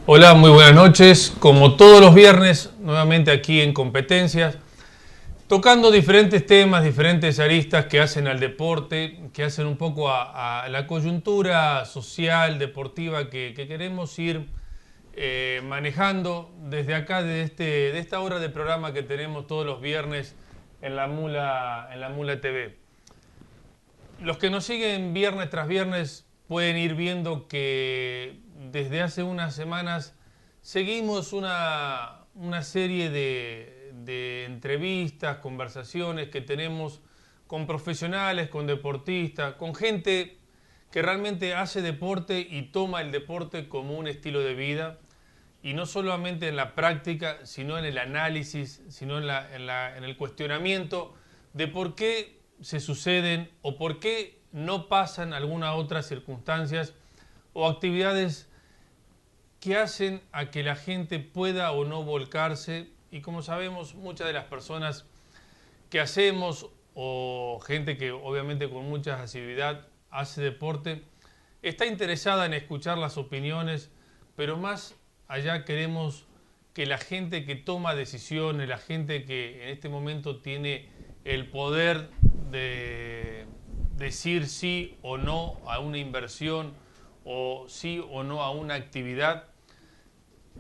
Hola, muy buenas noches. Como todos los viernes, nuevamente aquí en Competencias, tocando diferentes temas, diferentes aristas que hacen al deporte, que hacen un poco a la coyuntura social, deportiva que queremos ir manejando desde acá, de esta hora de programa que tenemos todos los viernes en la Mula TV. Los que nos siguen viernes tras viernes pueden ir viendo que desde hace unas semanas seguimos una serie de entrevistas, conversaciones que tenemos con profesionales, con deportistas, con gente que realmente hace deporte y toma el deporte como un estilo de vida, y no solamente en la práctica, sino en el análisis, sino en el cuestionamiento de por qué se suceden o por qué no pasan algunas otras circunstancias o actividades que hacen a que la gente pueda o no volcarse. Y como sabemos, muchas de las personas que hacemos o gente que obviamente con mucha asiduidad hace deporte, está interesada en escuchar las opiniones, pero más allá queremos que la gente que toma decisiones, la gente que en este momento tiene el poder de decir sí o no a una inversión o sí o no a una actividad,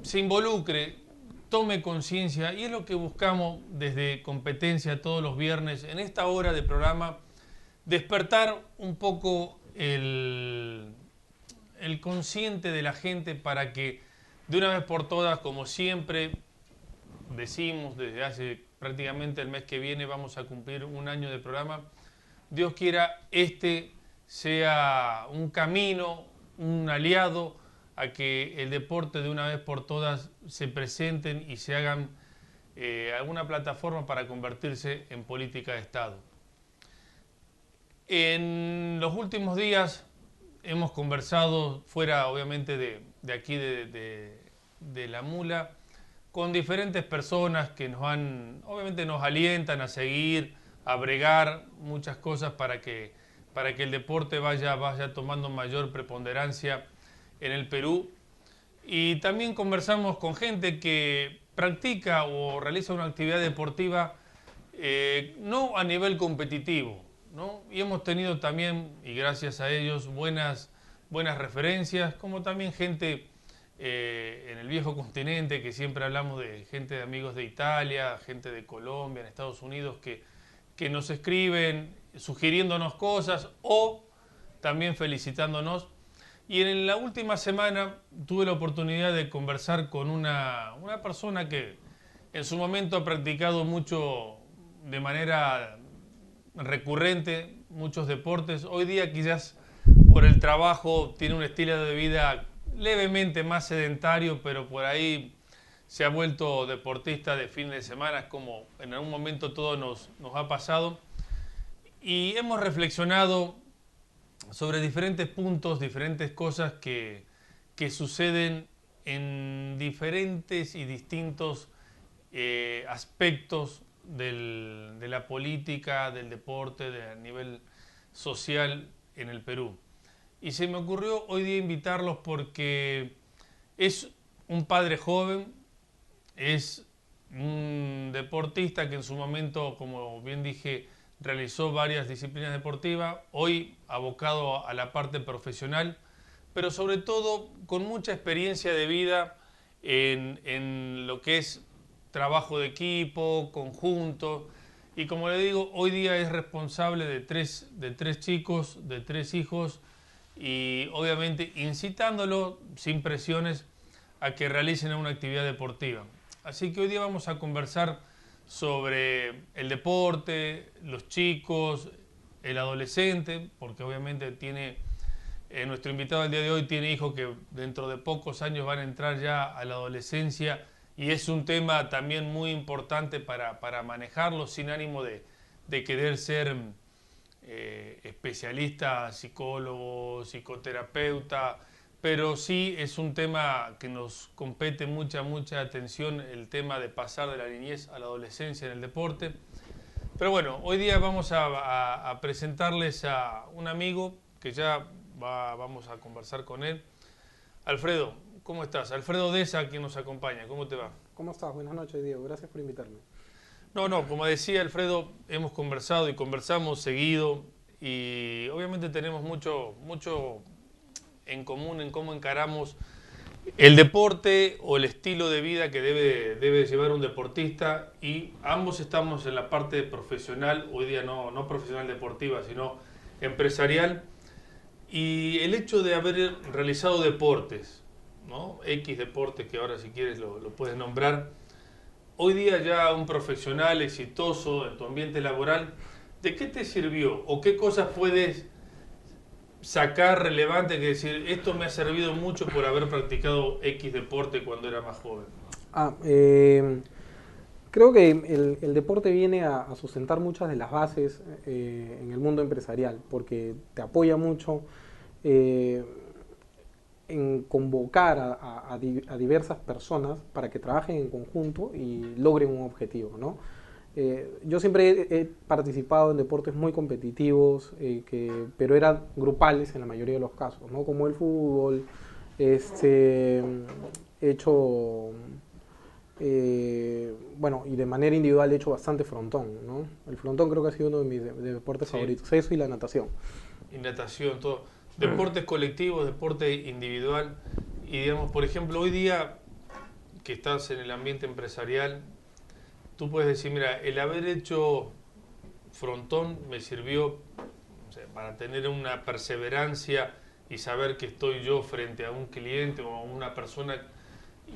se involucre, tome conciencia, y es lo que buscamos desde Competencia todos los viernes en esta hora de programa, despertar un poco el consciente de la gente para que de una vez por todas, como siempre decimos desde hace prácticamente el mes que viene, vamos a cumplir un año de programa, Dios quiera este sea un camino, un aliado a que el deporte de una vez por todas se presenten y se hagan alguna plataforma para convertirse en política de Estado. En los últimos días hemos conversado, fuera obviamente de aquí de la Mula, con diferentes personas que obviamente nos alientan a seguir, a bregar muchas cosas para que el deporte vaya tomando mayor preponderancia en el Perú. Y también conversamos con gente que practica o realiza una actividad deportiva no a nivel competitivo, ¿no? Y hemos tenido también, y gracias a ellos, buenas referencias, como también gente en el viejo continente, que siempre hablamos de gente de amigos de Italia, gente de Colombia, en Estados Unidos, que nos escriben sugiriéndonos cosas o también felicitándonos. Y en la última semana tuve la oportunidad de conversar con una persona que en su momento ha practicado mucho de manera recurrente muchos deportes. Hoy día quizás por el trabajo tiene un estilo de vida levemente más sedentario, pero por ahí se ha vuelto deportista de fin de semana, como en algún momento todo nos ha pasado. Y hemos reflexionado sobre diferentes puntos, diferentes cosas que suceden en diferentes y distintos aspectos de la política, del deporte, a nivel social en el Perú. Y se me ocurrió hoy día invitarlos porque es un padre joven, es un deportista que en su momento, como bien dije, realizó varias disciplinas deportivas, hoy abocado a la parte profesional, pero sobre todo con mucha experiencia de vida en lo que es trabajo de equipo, conjunto, y como le digo, hoy día es responsable de tres chicos, de tres hijos, y obviamente incitándolo sin presiones a que realicen una actividad deportiva. Así que hoy día vamos a conversar sobre el deporte, los chicos, el adolescente, porque obviamente nuestro invitado del día de hoy tiene hijos que dentro de pocos años van a entrar ya a la adolescencia, y es un tema también muy importante para manejarlo sin ánimo de querer ser especialista, psicólogo, psicoterapeuta, pero sí es un tema que nos compete mucha atención, el tema de pasar de la niñez a la adolescencia en el deporte. Pero bueno, hoy día vamos a presentarles a un amigo que ya vamos a conversar con él. Alfredo, ¿Cómo estás? Alfredo Deza, quien nos acompaña. ¿Cómo te va? ¿Cómo estás? Buenas noches, Diego. Gracias por invitarme. No, como decía Alfredo, hemos conversado y conversamos seguido y obviamente tenemos mucho en común en cómo encaramos el deporte o el estilo de vida que debe llevar un deportista, y ambos estamos en la parte profesional, hoy día no profesional deportiva, sino empresarial, y el hecho de haber realizado deportes, ¿no? X deportes que ahora si quieres lo puedes nombrar. Hoy día ya un profesional exitoso en tu ambiente laboral, ¿de qué te sirvió o qué cosas puedes sacar relevante que decir, esto me ha servido mucho por haber practicado X deporte cuando era más joven? Ah, creo que el deporte viene a sustentar muchas de las bases en el mundo empresarial, porque te apoya mucho eh, en convocar a diversas personas para que trabajen en conjunto y logren un objetivo, ¿no? Yo siempre he participado en deportes muy competitivos, pero eran grupales en la mayoría de los casos, ¿no? Como el fútbol, he hecho, bueno, y de manera individual he hecho bastante frontón, ¿no? El frontón creo que ha sido uno de mis deportes Sí, favoritos, eso y la natación. y natación, todo. Deportes colectivos, deporte individual. Y digamos, por ejemplo, hoy día que estás en el ambiente empresarial, tú puedes decir, mira, el haber hecho frontón me sirvió, o sea, para tener una perseverancia y saber que estoy yo frente a un cliente o a una persona,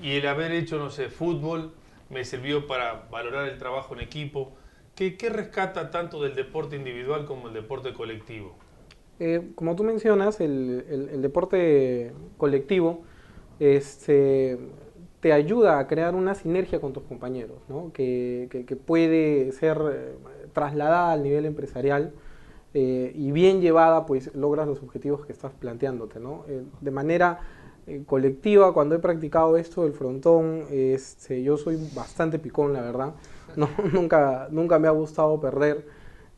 y el haber hecho, no sé, fútbol me sirvió para valorar el trabajo en equipo. ¿Qué rescata tanto del deporte individual como el deporte colectivo? Como tú mencionas, el deporte colectivo este, te ayuda a crear una sinergia con tus compañeros, ¿no? Que puede ser trasladada al nivel empresarial y bien llevada, pues logras los objetivos que estás planteándote, ¿no? De manera colectiva, cuando he practicado esto del frontón, yo soy bastante picón, la verdad. No, nunca me ha gustado perder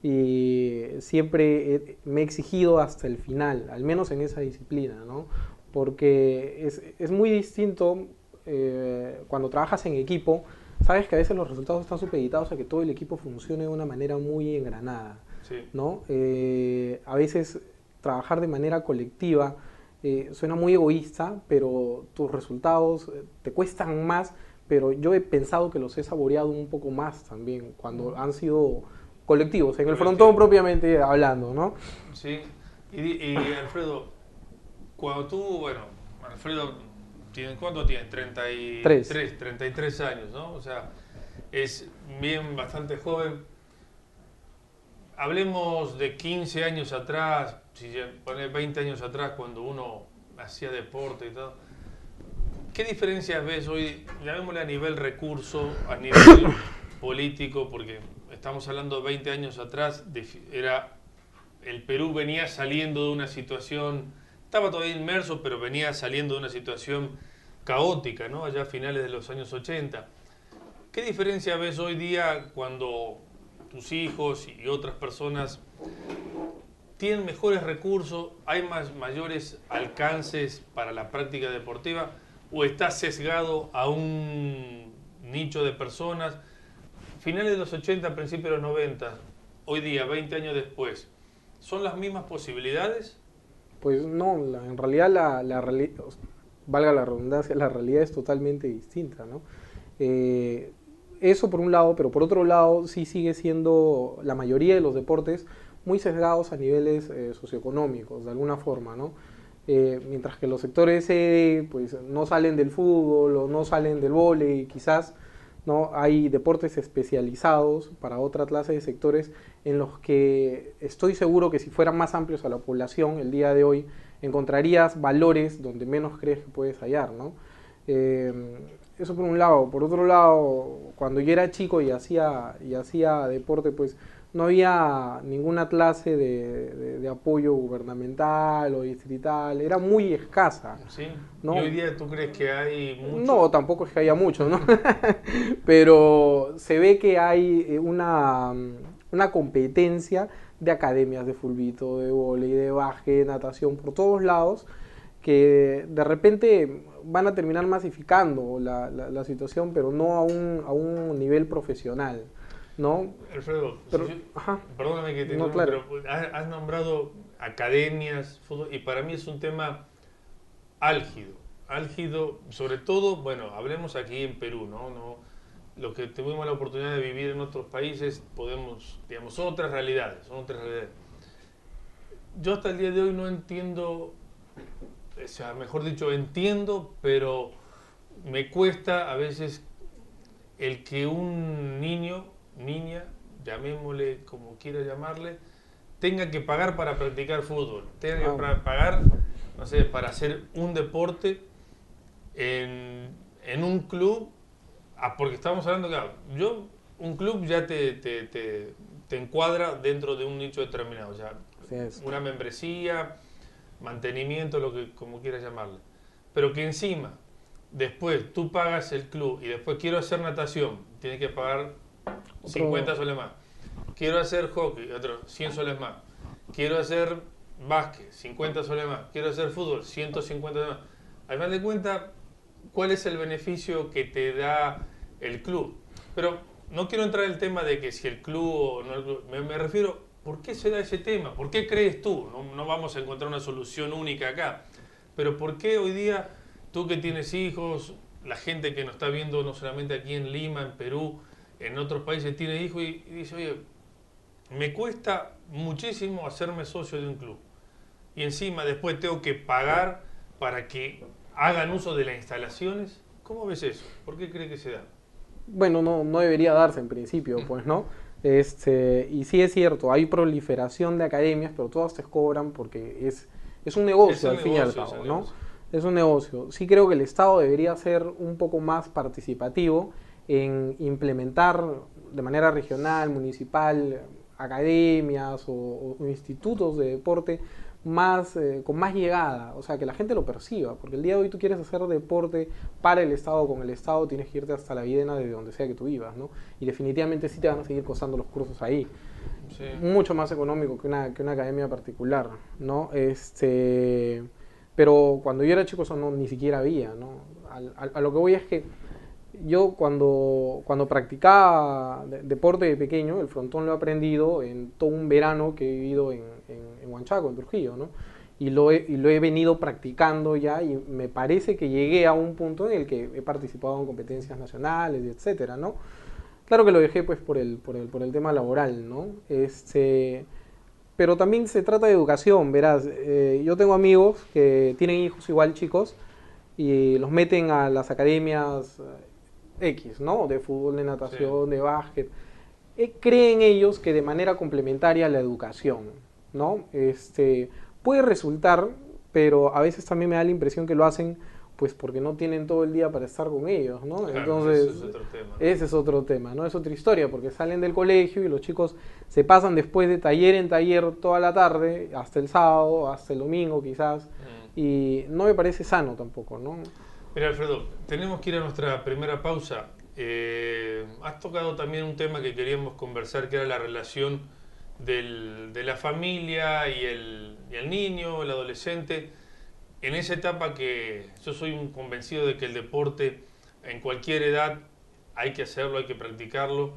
y siempre me he exigido hasta el final, al menos en esa disciplina, ¿no? Porque es muy distinto cuando trabajas en equipo, sabes que a veces los resultados están supeditados a que todo el equipo funcione de una manera muy engranada, Sí. ¿no? A veces trabajar de manera colectiva suena muy egoísta, pero tus resultados te cuestan más, pero yo he pensado que los he saboreado un poco más también cuando han sido colectivos, en el frontón Colectivo. propiamente hablando, ¿no? Sí. Y Alfredo, cuando tú, bueno, Alfredo, ¿cuánto tienes? Tres. 33 años, ¿no? O sea, es bien bastante joven. Hablemos de 15 años atrás, si poner 20 años atrás, cuando uno hacía deporte y todo. ¿Qué diferencias ves hoy, llamémosle a nivel recurso, a nivel político? Porque estamos hablando de 20 años atrás, el Perú venía saliendo de una situación, estaba todavía inmerso, pero venía saliendo de una situación caótica, ¿no? Allá a finales de los años 80. ¿Qué diferencia ves hoy día cuando tus hijos y otras personas tienen mejores recursos, hay mayores alcances para la práctica deportiva, o está sesgado a un nicho de personas? Finales de los 80, principios de los 90, hoy día, 20 años después, ¿son las mismas posibilidades? Pues no, en realidad valga la redundancia, la realidad es totalmente distinta, ¿no? Eh, Eso por un lado, pero por otro lado sí sigue siendo la mayoría de los deportes muy sesgados a niveles socioeconómicos, de alguna forma, ¿no? Mientras que los sectores pues no salen del fútbol o no salen del vóley, quizás, ¿no? Hay deportes especializados para otra clase de sectores en los que estoy seguro que si fueran más amplios a la población el día de hoy, encontrarías valores donde menos crees que puedes hallar, ¿no? Eso por un lado. Por otro lado, cuando yo era chico y hacía deporte, pues no había ninguna clase de apoyo gubernamental o distrital, era muy escasa, ¿Sí? ¿Y ¿no? hoy día tú crees que hay No, mucho? tampoco es que haya mucho, ¿no? Pero se ve que hay una competencia de academias de fulbito, de vóley, de baje, de natación, por todos lados, que de repente van a terminar masificando la situación, pero no a un nivel profesional, ¿no? Alfredo, Pero, perdóname que te no, interrumpa, claro. pero has nombrado academias, fútbol, y para mí es un tema álgido, sobre todo, bueno, hablemos aquí en Perú, ¿no? Los que tuvimos la oportunidad de vivir en otros países podemos, digamos, son otras realidades. Yo hasta el día de hoy no entiendo, o sea, mejor dicho, entiendo, pero me cuesta a veces el que un niño, niña, llamémosle como quiera llamarle, tenga que pagar para practicar fútbol, tenga que pagar, no sé, para hacer un deporte en un club, porque estamos hablando, claro, un club ya te encuadra dentro de un nicho determinado, o sea, Así es. una membresía, mantenimiento, lo que como quieras llamarle. Pero que encima, después tú pagas el club y después quiero hacer natación, tienes que pagar 50 soles más. Quiero hacer hockey, otro 100 soles más. Quiero hacer básquet, 50 soles más. Quiero hacer fútbol, 150 soles más. Al final de cuentas, ¿cuál es el beneficio que te da el club? Pero no quiero entrar en el tema de que si el club o no el club. Me refiero, ¿por qué se da ese tema? ¿Por qué crees tú? No vamos a encontrar una solución única acá. Pero ¿por qué hoy día tú que tienes hijos, la gente que nos está viendo no solamente aquí en Lima, en Perú, en otros países tiene hijos y dice, oye, me cuesta muchísimo hacerme socio de un club? Y encima después tengo que pagar para que hagan uso de las instalaciones. ¿Cómo ves eso? ¿Por qué crees que se da? Bueno, no debería darse en principio, pues, ¿no? Y sí es cierto, hay proliferación de academias, pero todas te cobran porque es un negocio, al fin y al cabo, ¿no? Es un negocio. Sí creo que el Estado debería ser un poco más participativo en implementar de manera regional, municipal, academias o institutos de deporte más, con más llegada, o sea, que la gente lo perciba, porque el día de hoy tú quieres hacer deporte para el Estado, con el Estado tienes que irte hasta la Videna de donde sea que tú vivas, ¿no? Y definitivamente sí te van a seguir costando los cursos ahí. Sí. Mucho más económico que una academia particular, ¿no? Pero cuando yo era chico eso no, ni siquiera había, ¿no? A lo que voy es que yo cuando practicaba deporte de pequeño, el frontón lo he aprendido en todo un verano que he vivido en Huanchaco, en Trujillo, ¿no? Y lo he venido practicando ya y me parece que llegué a un punto en el que he participado en competencias nacionales, etcétera, ¿no? Claro que lo dejé pues por el tema laboral, ¿no? Pero también se trata de educación, verás. Yo tengo amigos que tienen hijos igual chicos y los meten a las academias X, ¿no? De fútbol, de natación, sí, de básquet. Creen ellos que de manera complementaria a la educación, ¿no? Puede resultar, pero a veces también me da la impresión que lo hacen pues porque no tienen todo el día para estar con ellos, ¿no? Claro, entonces, ese es otro tema. Ese es otro tema, ¿no? Es otra historia, porque salen del colegio y los chicos se pasan después de taller en taller toda la tarde, hasta el sábado, hasta el domingo quizás, y no me parece sano tampoco, ¿no? Mira, Alfredo, tenemos que ir a nuestra primera pausa. Has tocado también un tema que queríamos conversar, que era la relación de la familia y el niño, el adolescente. En esa etapa que yo soy un convencido de que el deporte en cualquier edad hay que hacerlo, hay que practicarlo,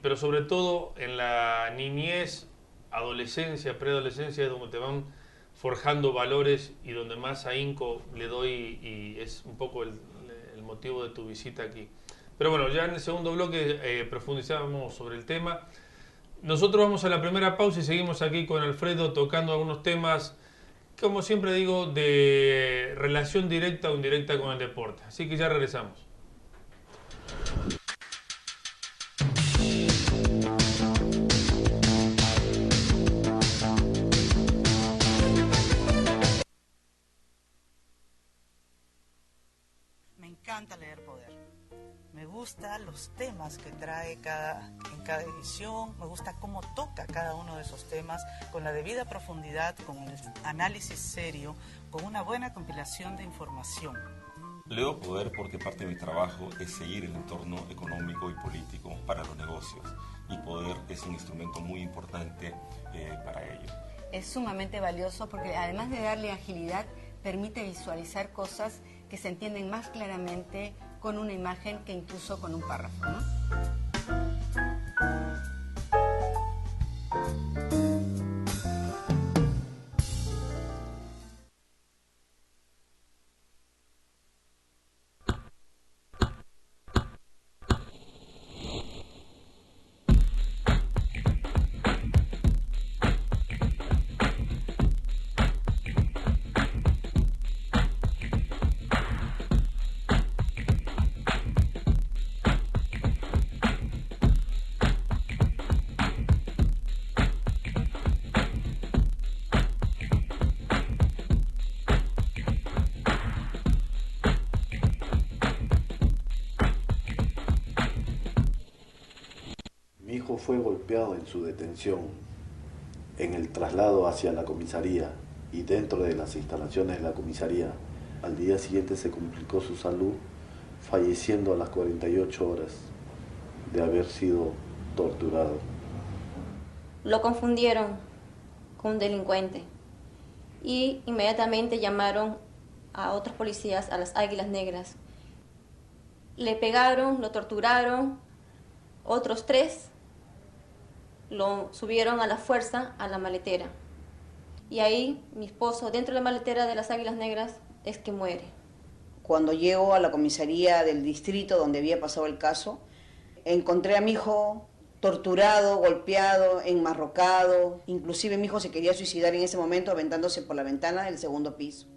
pero sobre todo en la niñez, adolescencia, preadolescencia, donde te van forjando valores y donde más ahínco le doy, y es un poco el motivo de tu visita aquí. Pero bueno, ya en el segundo bloque profundizamos sobre el tema. Nosotros vamos a la primera pausa y seguimos aquí con Alfredo tocando algunos temas, como siempre digo, de relación directa o indirecta con el deporte. Así que ya regresamos. Me encanta leer Poder. Me gustan los temas que trae en cada edición, me gusta cómo toca cada uno de esos temas con la debida profundidad, con el análisis serio, con una buena compilación de información. Leo Poder porque parte de mi trabajo es seguir el entorno económico y político para los negocios, y Poder es un instrumento muy importante para ello. Es sumamente valioso porque además de darle agilidad, permite visualizar cosas que se entienden más claramente con una imagen que incluso con un párrafo, ¿no? Mi hijo fue golpeado en su detención, en el traslado hacia la comisaría y dentro de las instalaciones de la comisaría. Al día siguiente se complicó su salud, falleciendo a las 48 horas de haber sido torturado. Lo confundieron con un delincuente y inmediatamente llamaron a otros policías, a las Águilas Negras. Le pegaron, lo torturaron, otros 3 lo subieron a la fuerza a la maletera. Y ahí mi esposo, dentro de la maletera de las Águilas Negras, es que muere. Cuando llego a la comisaría del distrito donde había pasado el caso, encontré a mi hijo torturado, golpeado, enmarrocado. Inclusive mi hijo se quería suicidar en ese momento aventándose por la ventana del 2º piso.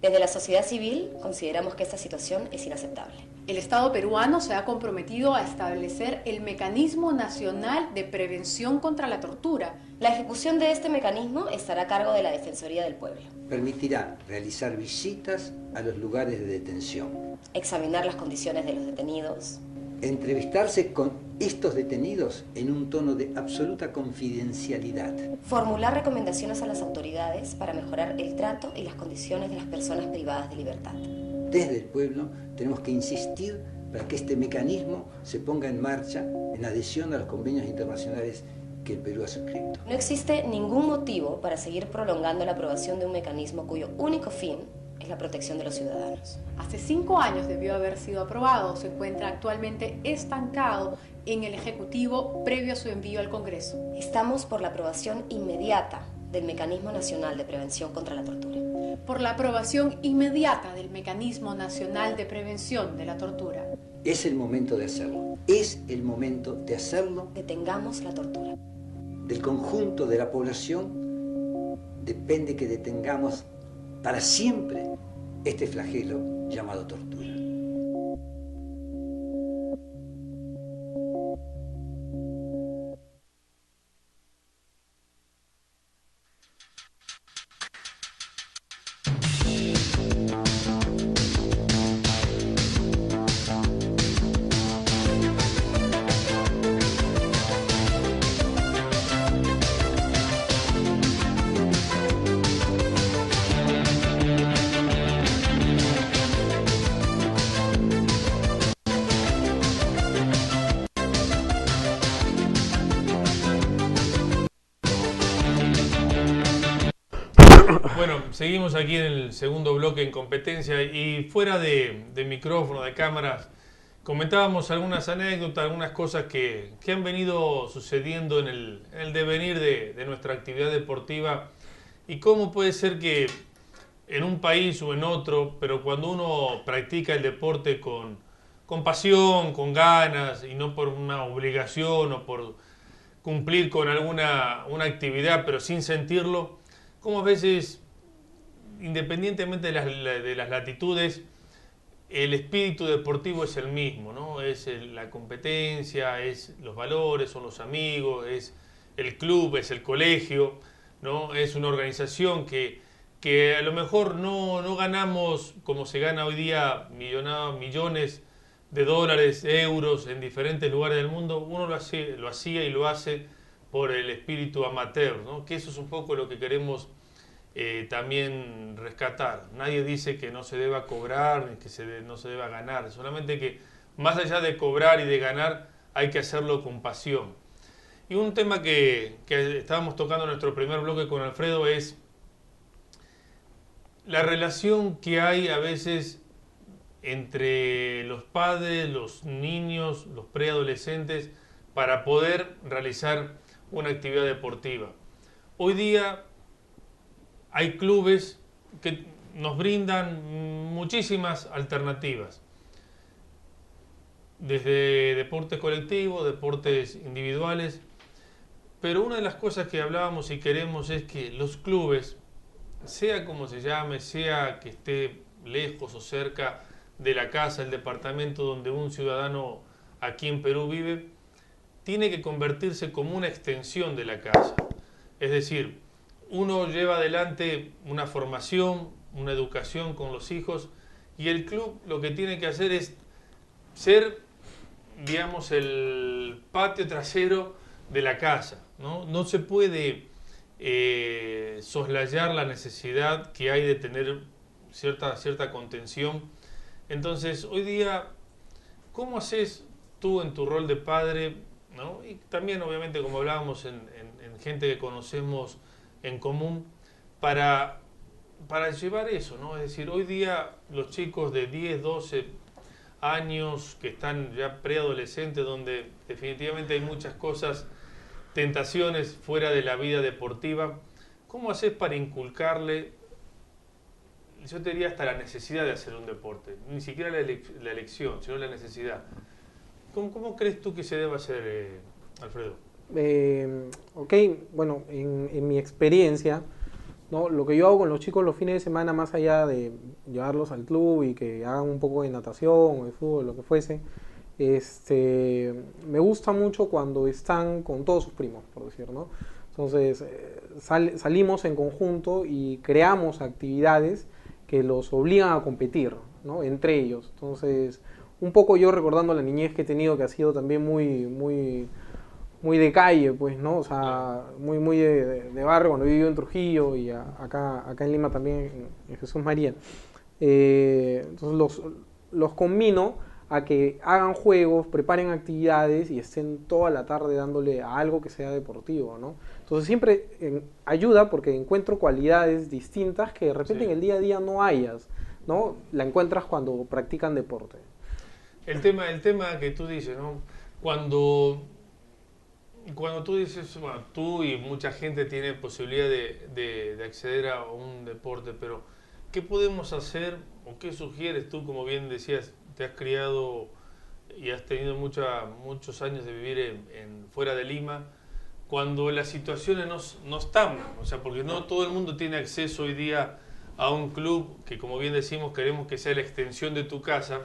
Desde la sociedad civil consideramos que esta situación es inaceptable. El Estado peruano se ha comprometido a establecer el Mecanismo Nacional de Prevención contra la Tortura. La ejecución de este mecanismo estará a cargo de la Defensoría del Pueblo. Permitirá realizar visitas a los lugares de detención, examinar las condiciones de los detenidos, entrevistarse con estos detenidos en un tono de absoluta confidencialidad, formular recomendaciones a las autoridades para mejorar el trato y las condiciones de las personas privadas de libertad. Desde el pueblo tenemos que insistir para que este mecanismo se ponga en marcha en adhesión a los convenios internacionales que el Perú ha suscrito. No existe ningún motivo para seguir prolongando la aprobación de un mecanismo cuyo único fin es la protección de los ciudadanos. Hace 5 años debió haber sido aprobado, se encuentra actualmente estancado en el Ejecutivo previo a su envío al Congreso. Estamos por la aprobación inmediata del Mecanismo Nacional de Prevención contra la Tortura. Por la aprobación inmediata del Mecanismo Nacional de Prevención de la Tortura. Es el momento de hacerlo. Es el momento de hacerlo. Detengamos la tortura. Del conjunto de la población depende que detengamos para siempre este flagelo llamado tortura. Bueno, seguimos aquí en el segundo bloque en competencia y fuera de micrófono, de cámaras, comentábamos algunas anécdotas, algunas cosas que han venido sucediendo en el devenir de nuestra actividad deportiva y cómo puede ser que en un país o en otro, pero cuando uno practica el deporte con pasión, con ganas y no por una obligación o por cumplir con una actividad, pero sin sentirlo, como a veces, independientemente de las latitudes, el espíritu deportivo es el mismo, ¿no? Es la competencia, es los valores, son los amigos, es el club, es el colegio, ¿no? Es una organización que a lo mejor no ganamos como se gana hoy día millones de dólares, euros en diferentes lugares del mundo. Uno lo hacía y lo hace por el espíritu amateur, ¿no? Que eso es un poco lo que queremos también rescatar. Nadie dice que no se deba cobrar ni que no se deba ganar, solamente que más allá de cobrar y de ganar hay que hacerlo con pasión. Y un tema que estábamos tocando en nuestro primer bloque con Alfredo es la relación que hay a veces entre los padres, los niños, los preadolescentes, para poder realizar una actividad deportiva. Hoy día hay clubes que nos brindan muchísimas alternativas, desde deportes colectivos, deportes individuales, pero una de las cosas que hablábamos y queremos es que los clubes, sea como se llame, sea que esté lejos o cerca de la casa, el departamento donde un ciudadano aquí en Perú vive, tiene que convertirse como una extensión de la casa. Es decir, uno lleva adelante una formación, una educación con los hijos, y el club lo que tiene que hacer es ser, digamos, el patio trasero de la casa, ¿no? No se puede soslayar la necesidad que hay de tener cierta contención. Entonces, hoy día, ¿cómo haces tú en tu rol de padre, ¿no? Y también, obviamente, como hablábamos en gente que conocemos en común, para llevar eso, ¿no? Es decir, hoy día los chicos de 10, 12 años que están ya preadolescentes, donde definitivamente hay muchas cosas, tentaciones fuera de la vida deportiva, ¿cómo haces para inculcarle, yo te diría hasta la necesidad de hacer un deporte? Ni siquiera la elección, sino la necesidad. ¿Cómo crees tú que se debe hacer, Alfredo? Ok, bueno, en mi experiencia, ¿no? Lo que yo hago con los chicos los fines de semana, más allá de llevarlos al club y que hagan un poco de natación o de fútbol, lo que fuese, me gusta mucho cuando están con todos sus primos, por decir, ¿no? Entonces salimos en conjunto y creamos actividades que los obligan a competir, ¿no? Entre ellos. Entonces, un poco yo recordando la niñez que he tenido, que ha sido también muy de calle, pues, ¿no? O sea, muy de barrio, cuando vivo en Trujillo y acá en Lima también, en Jesús María. Entonces los combino a que hagan juegos, preparen actividades y estén toda la tarde dándole a algo que sea deportivo, ¿no? Entonces siempre ayuda porque encuentro cualidades distintas que de repente en el día a día no hayas, ¿no? La encuentras cuando practican deporte. El tema que tú dices, ¿no? Cuando tú dices, bueno, tú y mucha gente tiene posibilidad de acceder a un deporte, pero ¿qué podemos hacer o qué sugieres tú? Como bien decías, te has criado y has tenido muchos años de vivir fuera de Lima, cuando las situaciones no están, o sea, porque no todo el mundo tiene acceso hoy día a un club que, como bien decimos, queremos que sea la extensión de tu casa.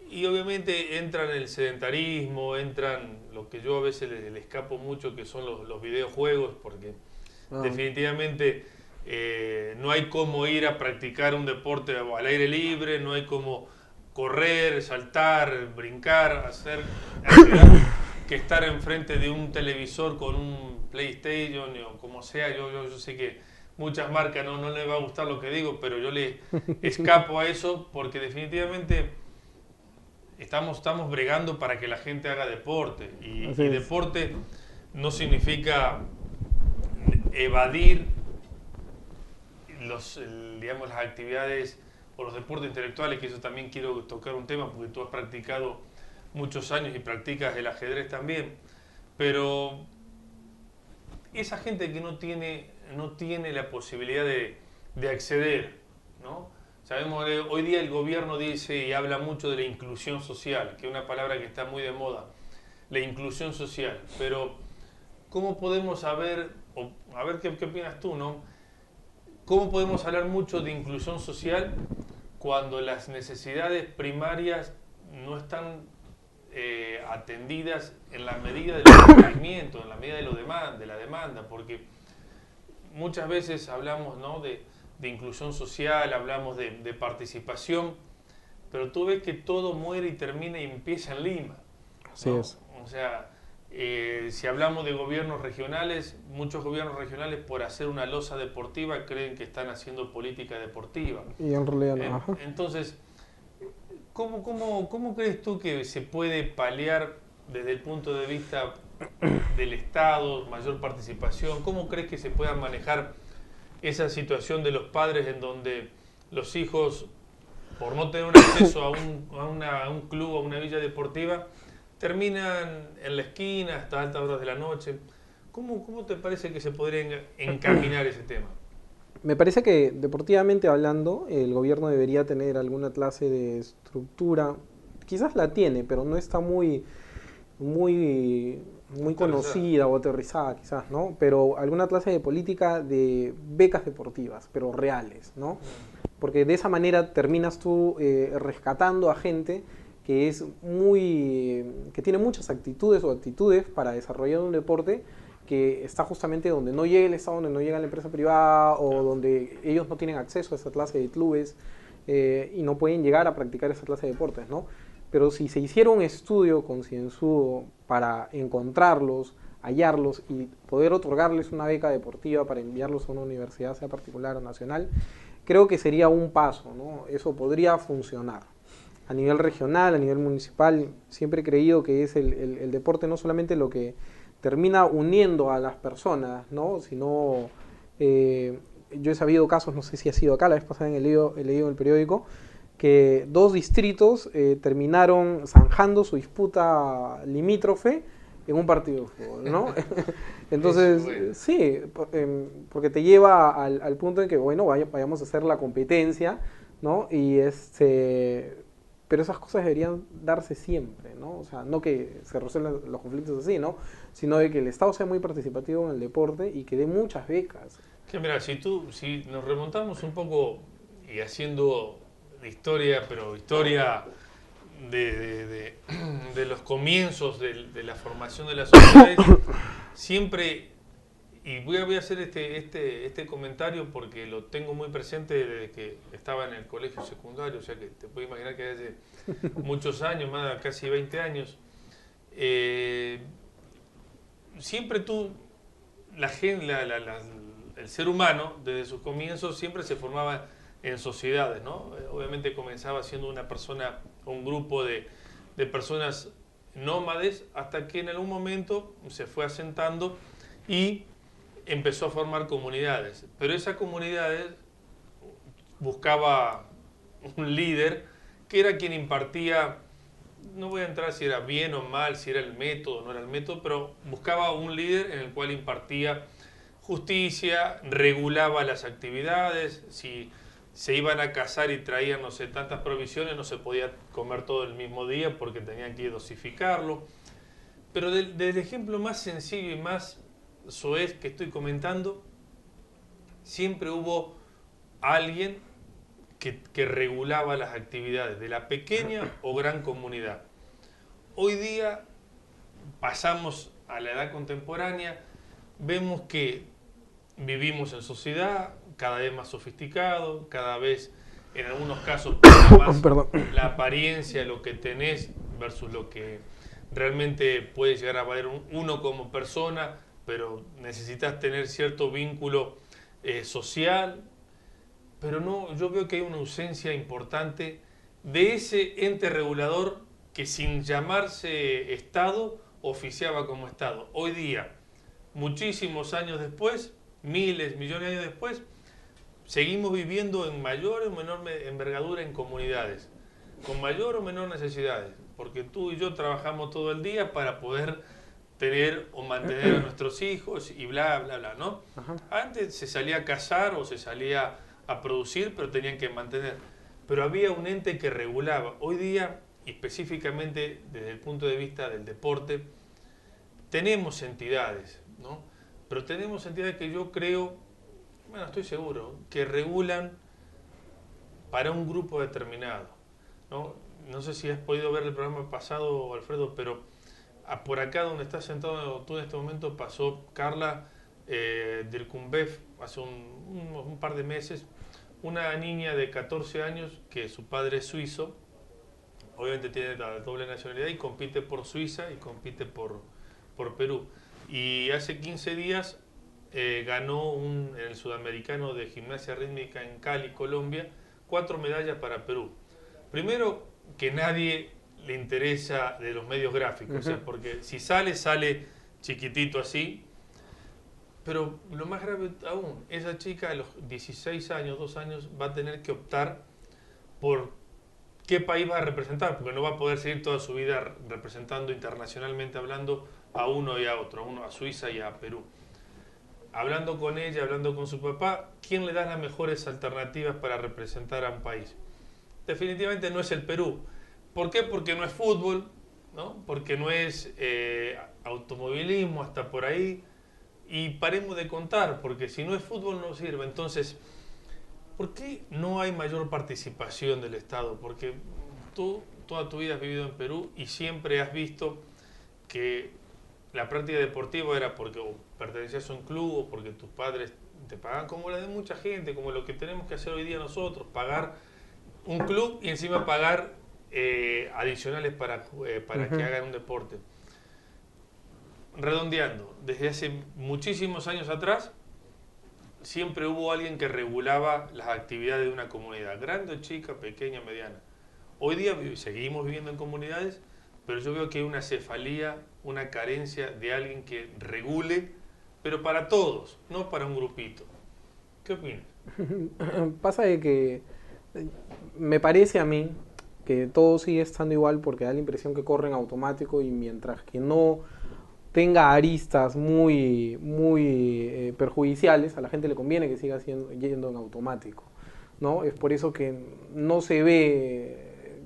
Y obviamente entran el sedentarismo, entran lo que yo a veces le escapo mucho, que son los videojuegos, porque definitivamente no hay cómo ir a practicar un deporte al aire libre, no hay cómo correr, saltar, brincar, hacer que estar enfrente de un televisor con un PlayStation o como sea. Yo sé que muchas marcas no les va a gustar lo que digo, pero yo le escapo a eso porque definitivamente estamos digamos, para que la gente haga deporte. Y deporte no significa evadir digamos, las actividades o los deportes intelectuales, que eso también quiero tocar un tema, porque tú has practicado muchos años y practicas el ajedrez también. Pero esa gente que no tiene la posibilidad de acceder, ¿no? Sabemos que hoy día el gobierno dice y habla mucho de la inclusión social, que es una palabra que está muy de moda, la inclusión social. Pero ¿cómo podemos saber, a ver qué opinas tú, ¿no? ¿Cómo podemos hablar mucho de inclusión social cuando las necesidades primarias no están atendidas en la medida del requerimiento, en la medida de la demanda? Porque muchas veces hablamos, ¿no?, de inclusión social, hablamos de participación, pero tú ves que todo muere y termina y empieza en Lima, ¿no? Así es. O sea, si hablamos de gobiernos regionales, muchos gobiernos regionales por hacer una losa deportiva creen que están haciendo política deportiva. Y en realidad no. Ajá. Entonces, ¿cómo crees tú que se puede paliar desde el punto de vista del Estado, mayor participación? ¿Cómo crees que se puedan manejar esa situación de los padres en donde los hijos, por no tener un acceso a un club o a una villa deportiva, terminan en la esquina hasta altas horas de la noche. ¿Cómo te parece que se podría encaminar ese tema? Me parece que, deportivamente hablando, el gobierno debería tener alguna clase de estructura. Quizás la tiene, pero no está muy conocida o aterrizada, quizás, ¿no? Pero alguna clase de política de becas deportivas, pero reales, ¿no? Porque de esa manera terminas tú rescatando a gente que que tiene muchas actitudes para desarrollar un deporte que está justamente donde no llega el Estado, donde no llega la empresa privada, o donde ellos no tienen acceso a esa clase de clubes y no pueden llegar a practicar esa clase de deportes, ¿no? Pero si se hiciera un estudio concienzudo para encontrarlos, hallarlos y poder otorgarles una beca deportiva para enviarlos a una universidad, sea particular o nacional, creo que sería un paso, ¿no? Eso podría funcionar. A nivel regional, a nivel municipal, siempre he creído que es el deporte no solamente lo que termina uniendo a las personas, ¿no? Sino, yo he sabido casos, no sé si ha sido acá, la vez pasada he leído en el periódico, que 2 distritos terminaron zanjando su disputa limítrofe en un partido de fútbol, ¿no? Entonces, sí, porque te lleva al punto en que, bueno, vayamos a hacer la competencia, ¿no? Pero esas cosas deberían darse siempre, ¿no? O sea, no que se resuelvan los conflictos así, ¿no? Sino de que el Estado sea muy participativo en el deporte y que dé muchas becas. Que mira, si nos remontamos un poco y haciendo historia, pero historia de los comienzos de la formación de las sociedades, siempre, y voy a hacer este comentario porque lo tengo muy presente desde que estaba en el colegio secundario, o sea que te puedes imaginar que hace muchos años, más casi 20 años, siempre el ser humano, desde sus comienzos, siempre se formaba en sociedades, ¿no? Obviamente comenzaba siendo una persona, un grupo de personas nómades, hasta que en algún momento se fue asentando y empezó a formar comunidades. Pero esas comunidades buscaba un líder que era quien impartía, no voy a entrar si era bien o mal, si era el método o no era el método, pero buscaba un líder en el cual impartía justicia, regulaba las actividades. Si se iban a cazar y traían, no sé, tantas provisiones, no se podía comer todo el mismo día porque tenían que dosificarlo. Pero del ejemplo más sencillo y más soez que estoy comentando, siempre hubo alguien que regulaba las actividades de la pequeña o gran comunidad. Hoy día pasamos a la edad contemporánea, vemos que vivimos en sociedad, cada vez más sofisticado, cada vez, en algunos casos, más la apariencia, lo que tenés versus lo que realmente puede llegar a valer uno como persona, pero necesitas tener cierto vínculo social. Pero no, yo veo que hay una ausencia importante de ese ente regulador que, sin llamarse Estado, oficiaba como Estado. Hoy día, muchísimos años después, miles, millones de años después, seguimos viviendo en mayor o menor envergadura en comunidades, con mayor o menor necesidades, porque tú y yo trabajamos todo el día para poder tener o mantener a nuestros hijos y bla, bla, bla, ¿no? Ajá. Antes se salía a cazar o se salía a producir, pero tenían que mantener. Pero había un ente que regulaba. Hoy día, y específicamente desde el punto de vista del deporte, tenemos entidades, ¿no? Pero tenemos entidades que yo creo, bueno, estoy seguro, que regulan para un grupo determinado, ¿no? No sé si has podido ver el programa pasado, Alfredo, pero por acá donde estás sentado tú en este momento pasó Carla Dirkunbev hace un par de meses, una niña de 14 años que su padre es suizo, obviamente tiene la doble nacionalidad y compite por Suiza y compite por Perú. Y hace 15 días ganó en el sudamericano de gimnasia rítmica en Cali, Colombia, 4 medallas para Perú. Primero, que nadie le interesa de los medios gráficos, o sea, porque si sale chiquitito así, Pero lo más grave aún, esa chica a los 16 años, 2 años, va a tener que optar por qué país va a representar, porque no va a poder seguir toda su vida representando internacionalmente, hablando a uno y a otro, a Suiza y a Perú. Hablando con ella, hablando con su papá, ¿quién le da las mejores alternativas para representar a un país? Definitivamente no es el Perú. ¿Por qué? Porque no es fútbol, ¿no? Porque no es automovilismo, hasta por ahí. Y paremos de contar, porque si no es fútbol no sirve. Entonces, ¿por qué no hay mayor participación del Estado? Porque tú toda tu vida has vivido en Perú y siempre has visto que la práctica deportiva era porque pertenecías a un club o porque tus padres te pagaban, como la de mucha gente, como lo que tenemos que hacer hoy día nosotros, pagar un club y encima pagar adicionales para que hagan un deporte. Redondeando, desde hace muchísimos años atrás, siempre hubo alguien que regulaba las actividades de una comunidad, grande, chica, pequeña, mediana. Hoy día seguimos viviendo en comunidades, pero yo veo que hay una cefalía, una carencia de alguien que regule, pero para todos, no para un grupito. ¿Qué opinas? Pasa de que me parece a mí que todo sigue estando igual porque da la impresión que corre en automático y mientras que no tenga aristas muy perjudiciales, a la gente le conviene que siga yendo en automático, ¿no? Es por eso que no se ve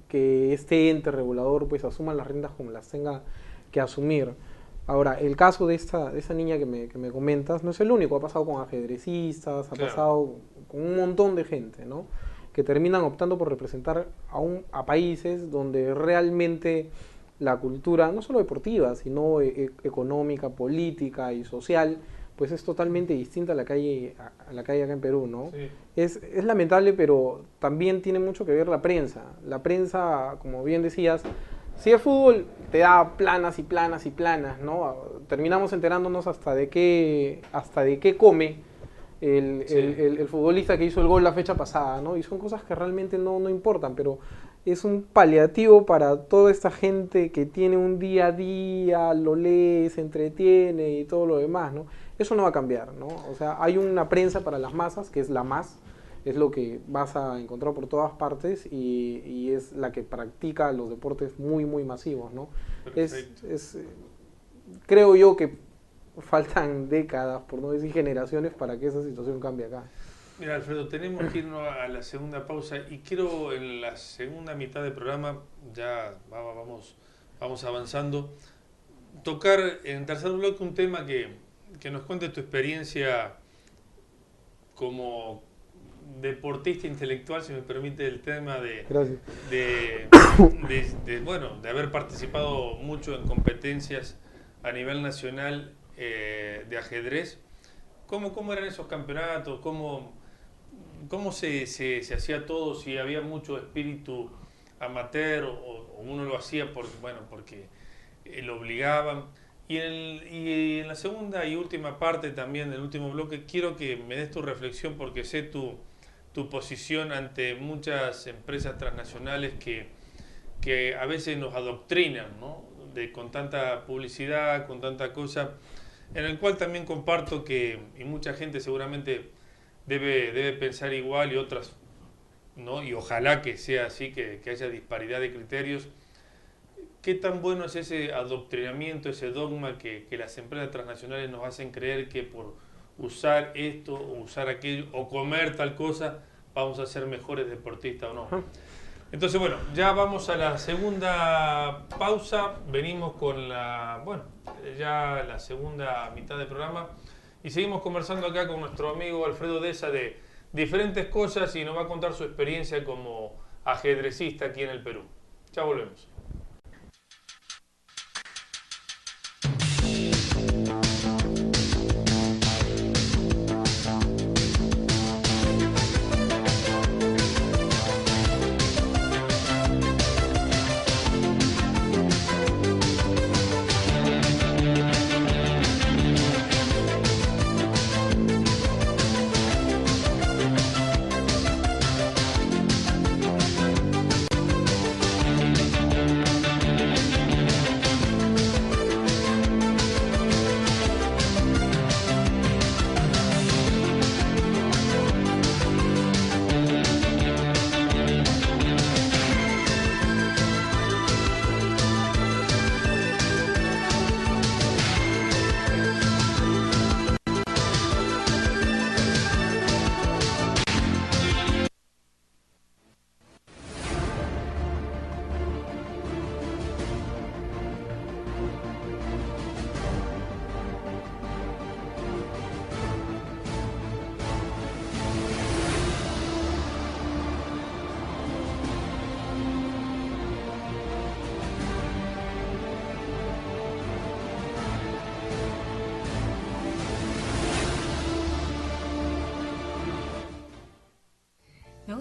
que este ente regulador pues asuma las riendas como las tenga que asumir. Ahora, el caso de esa niña que me comentas no es el único, ha pasado con ajedrecistas, ha pasado con un montón de gente, ¿no? Que terminan optando por representar a países donde realmente la cultura, no solo deportiva, sino económica, política y social, pues es totalmente distinta a la que hay acá en Perú, ¿no? Sí. Es lamentable, pero también tiene mucho que ver la prensa. La prensa, como bien decías, si es fútbol, te da planas y planas y planas, ¿no? Terminamos enterándonos hasta de qué come el futbolista que hizo el gol la fecha pasada, ¿no? Y son cosas que realmente no importan, pero es un paliativo para toda esta gente que tiene un día a día, lo lee, se entretiene y todo lo demás, ¿no? Eso no va a cambiar, ¿no? O sea, hay una prensa para las masas, que es la más, es lo que vas a encontrar por todas partes y es la que practica los deportes muy masivos, ¿no? Creo yo que faltan décadas, por no decir generaciones, para que esa situación cambie acá. Mira, Alfredo, tenemos que irnos a la segunda pausa y quiero en la segunda mitad del programa, ya vamos avanzando, tocar en el tercer bloque un tema que nos cuente tu experiencia como deportista intelectual, si me permite el tema de haber participado mucho en competencias a nivel nacional de ajedrez. ¿Cómo eran esos campeonatos? ¿Cómo se hacía todo? Si había mucho espíritu amateur o uno lo hacía porque lo obligaban. Y en la segunda y última parte también del último bloque quiero que me des tu reflexión porque sé tu posición ante muchas empresas transnacionales que a veces nos adoctrinan, ¿no? Con tanta publicidad, con tanta cosa, en el cual también comparto y mucha gente seguramente debe pensar igual y otras, ¿no? Y ojalá que sea así, que haya disparidad de criterios. ¿Qué tan bueno es ese adoctrinamiento, ese dogma que las empresas transnacionales nos hacen creer que por usar esto o usar aquello o comer tal cosa vamos a ser mejores deportistas o no? Entonces, bueno, ya vamos a la segunda pausa, venimos con ya la segunda mitad del programa y seguimos conversando acá con nuestro amigo Alfredo Deza de diferentes cosas y nos va a contar su experiencia como ajedrecista aquí en el Perú. Ya volvemos.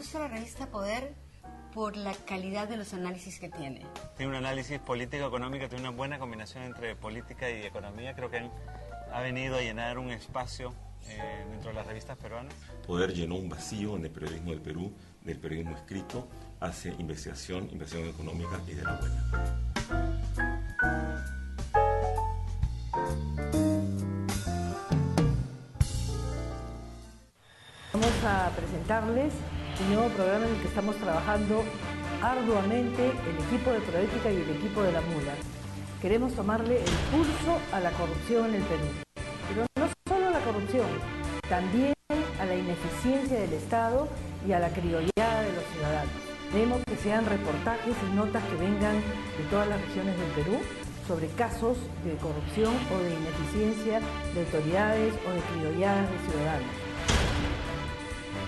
gusta la revista Poder por la calidad de los análisis que tiene. Tiene un análisis político-económico, tiene una buena combinación entre política y economía. Creo que ha venido a llenar un espacio dentro de las revistas peruanas. Poder llenó un vacío en el periodismo del Perú, del periodismo escrito, hace investigación económica y de la buena. Vamos a presentarles un nuevo programa en el que estamos trabajando arduamente el equipo de Proética y el equipo de La Mula. Queremos tomarle el pulso a la corrupción en el Perú. Pero no solo a la corrupción, también a la ineficiencia del Estado y a la criollada de los ciudadanos. Queremos que sean reportajes y notas que vengan de todas las regiones del Perú sobre casos de corrupción o de ineficiencia de autoridades o de criolladas de ciudadanos.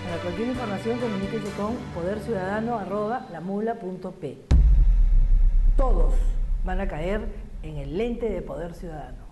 Para cualquier información, comuníquese con poderciudadano@lamula.p. Todos van a caer en el lente de Poder Ciudadano.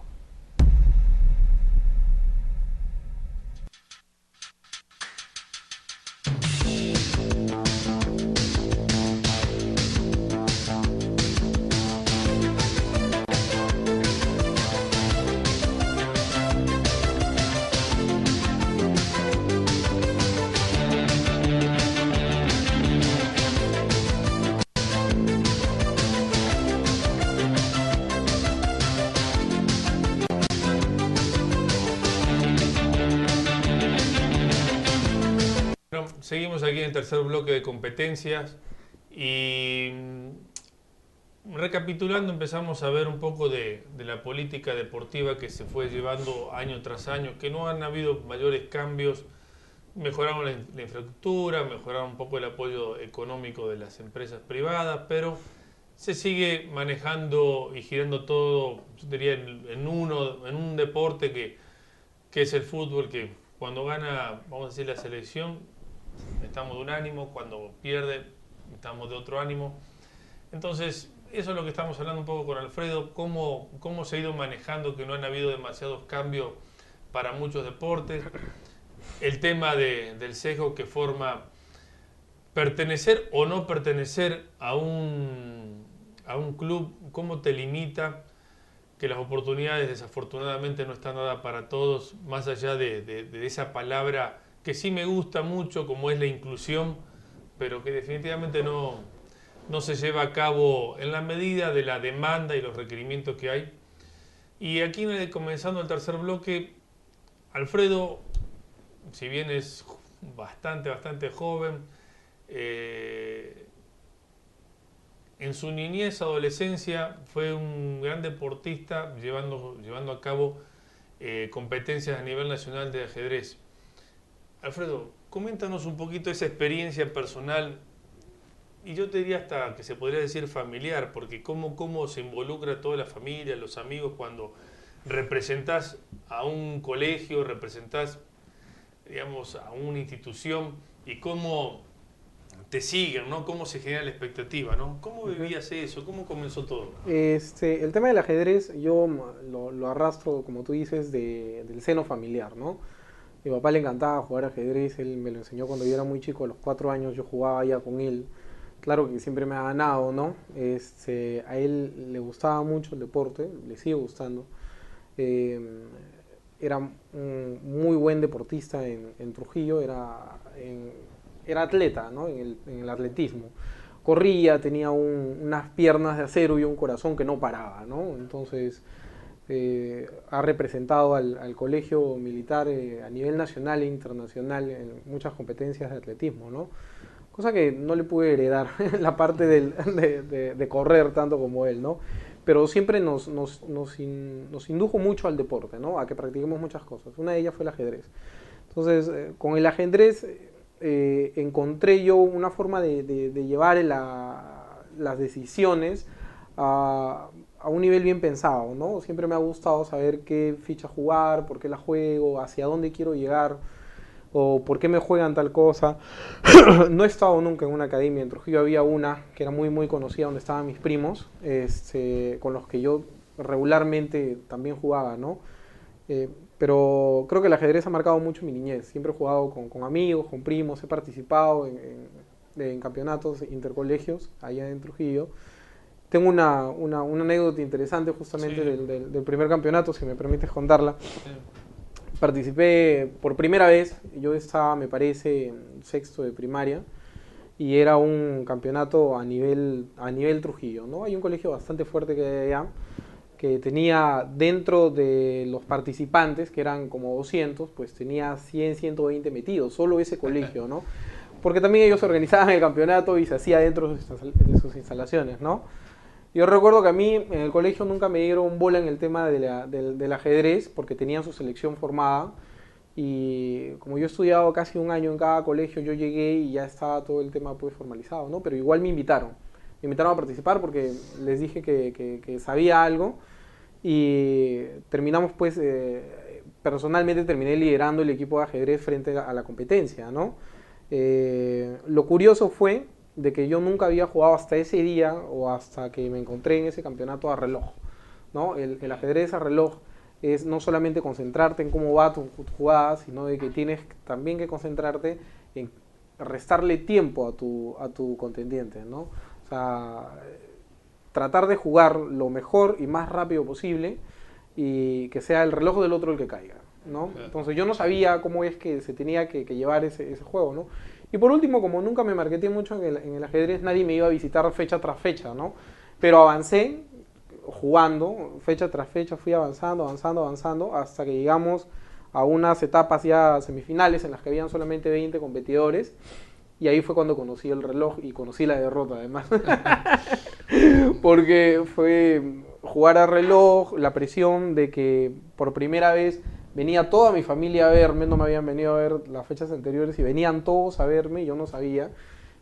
Seguimos aquí en el tercer bloque de competencias y recapitulando empezamos a ver un poco de la política deportiva que se fue llevando año tras año, que no han habido mayores cambios, mejoraron la infraestructura, mejoraron un poco el apoyo económico de las empresas privadas, pero se sigue manejando y girando todo, yo diría, en un deporte que es el fútbol, que cuando gana, vamos a decir, la selección, estamos de un ánimo, cuando pierde estamos de otro ánimo. Entonces, eso es lo que estamos hablando un poco con Alfredo, cómo se ha ido manejando, que no han habido demasiados cambios para muchos deportes. El tema del sesgo que forma pertenecer o no pertenecer a un club, cómo te limita, que las oportunidades desafortunadamente no están dadas para todos, más allá de esa palabra que sí me gusta mucho, como es la inclusión, pero que definitivamente no se lleva a cabo en la medida de la demanda y los requerimientos que hay. Y aquí, comenzando el tercer bloque, Alfredo, si bien es bastante joven, en su niñez, adolescencia, fue un gran deportista, llevando a cabo competencias a nivel nacional de ajedrez. Alfredo, coméntanos un poquito esa experiencia personal, y yo te diría hasta que se podría decir familiar, porque cómo se involucra toda la familia, los amigos, cuando representás a un colegio, representás, digamos, a una institución, y cómo te siguen, ¿no? Cómo se genera la expectativa, ¿no? ¿Cómo vivías eso? ¿Cómo comenzó todo? El tema del ajedrez yo lo arrastro, como tú dices, del seno familiar, ¿no? Mi papá le encantaba jugar ajedrez, él me lo enseñó cuando yo era muy chico, a los 4 años yo jugaba ya con él. Claro que siempre me ha ganado, ¿no? A él le gustaba mucho el deporte, le sigue gustando. Era un muy buen deportista en Trujillo, era atleta, ¿no? En el atletismo. Corría, tenía unas piernas de acero y un corazón que no paraba, ¿no? Entonces ha representado al colegio militar a nivel nacional e internacional en muchas competencias de atletismo, ¿no? Cosa que no le pude heredar la parte de correr tanto como él, ¿no? Pero siempre nos indujo mucho al deporte, ¿no? A que practiquemos muchas cosas. Una de ellas fue el ajedrez. Entonces, con el ajedrez encontré yo una forma de llevar las decisiones a un nivel bien pensado, ¿no? Siempre me ha gustado saber qué ficha jugar, por qué la juego, hacia dónde quiero llegar, o por qué me juegan tal cosa. No he estado nunca en una academia. En Trujillo había una que era muy muy conocida, donde estaban mis primos, con los que yo regularmente también jugaba, ¿no? Pero creo que el ajedrez ha marcado mucho mi niñez. Siempre he jugado con amigos, con primos, he participado en campeonatos intercolegios allá en Trujillo. Tengo una anécdota interesante justamente del primer campeonato, si me permites contarla. Participé por primera vez, yo estaba, me parece, en sexto de primaria, y era un campeonato a nivel Trujillo, ¿no? Hay un colegio bastante fuerte que hay allá, que tenía dentro de los participantes, que eran como 200, pues tenía 100, 120 metidos, solo ese colegio, ¿no? Porque también ellos organizaban el campeonato y se hacía dentro de sus instalaciones, ¿no? Yo recuerdo que a mí en el colegio nunca me dieron bola en el tema del ajedrez, porque tenían su selección formada, y como yo he estudiado casi un año en cada colegio, yo llegué y ya estaba todo el tema pues formalizado, ¿no? Pero igual me invitaron a participar porque les dije que sabía algo, y terminamos pues, personalmente terminé liderando el equipo de ajedrez frente a la competencia, ¿no? Lo curioso fue de que yo nunca había jugado hasta ese día o hasta que me encontré en ese campeonato a reloj, ¿no? El ajedrez a reloj es no solamente concentrarte en cómo va tu jugada, sino de que tienes también que concentrarte en restarle tiempo a tu contendiente, ¿no? O sea, tratar de jugar lo mejor y más rápido posible y que sea el reloj del otro el que caiga, ¿no? Entonces yo no sabía cómo es que se tenía que llevar ese juego, ¿no? Y por último, como nunca me marketé mucho en el ajedrez, nadie me iba a visitar fecha tras fecha, ¿no? Pero avancé jugando, fecha tras fecha, fui avanzando, hasta que llegamos a unas etapas ya semifinales en las que habían solamente 20 competidores, y ahí fue cuando conocí el reloj y conocí la derrota además. Porque fue jugar a reloj, la presión de que por primera vez venía toda mi familia a verme, no me habían venido a ver las fechas anteriores y venían todos a verme y yo no sabía.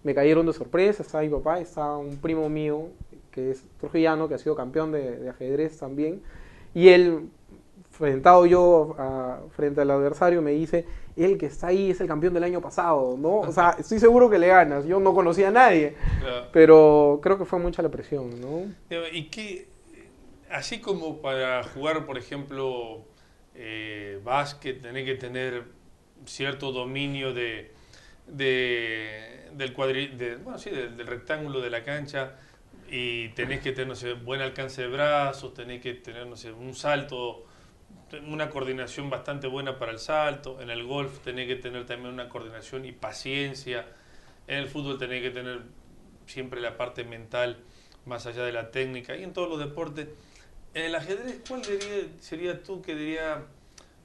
Me cayeron de sorpresa, estaba mi papá, estaba un primo mío que es trujillano, que ha sido campeón de ajedrez también, y él, sentado yo frente al adversario, me dice: el que está ahí es el campeón del año pasado, ¿no? O sea, estoy seguro que le ganas. Yo no conocía a nadie, pero creo que fue mucha la presión, ¿no? Y que, así como para jugar, por ejemplo, básquet, tenés que tener cierto dominio del rectángulo de la cancha, y tenés que tener, no sé, buen alcance de brazos, tenés que tener, no sé, un salto, una coordinación bastante buena para el salto. En el golf tenés que tener también una coordinación y paciencia. En el fútbol tenés que tener siempre la parte mental más allá de la técnica, y en todos los deportes. En el ajedrez, ¿cuál sería tú que diría,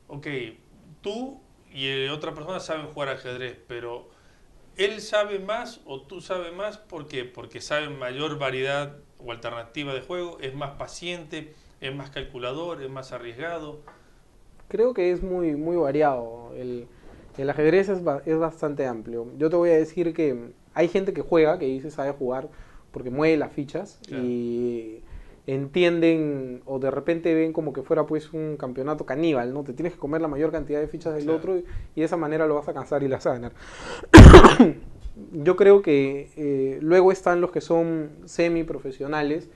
ok, tú y otra persona saben jugar ajedrez, pero él sabe más o tú sabes más? ¿Por qué? Porque sabe mayor variedad o alternativa de juego, es más paciente, es más calculador, es más arriesgado. Creo que es muy variado. El ajedrez es bastante amplio. Yo te voy a decir que hay gente que juega, que dice sabe jugar porque mueve las fichas, claro, y entienden o de repente ven como que fuera pues un campeonato caníbal, ¿no? Te tienes que comer la mayor cantidad de fichas del, claro, otro, y de esa manera lo vas a cansar y las vas a ganar. Yo creo que luego están los que son semiprofesionales,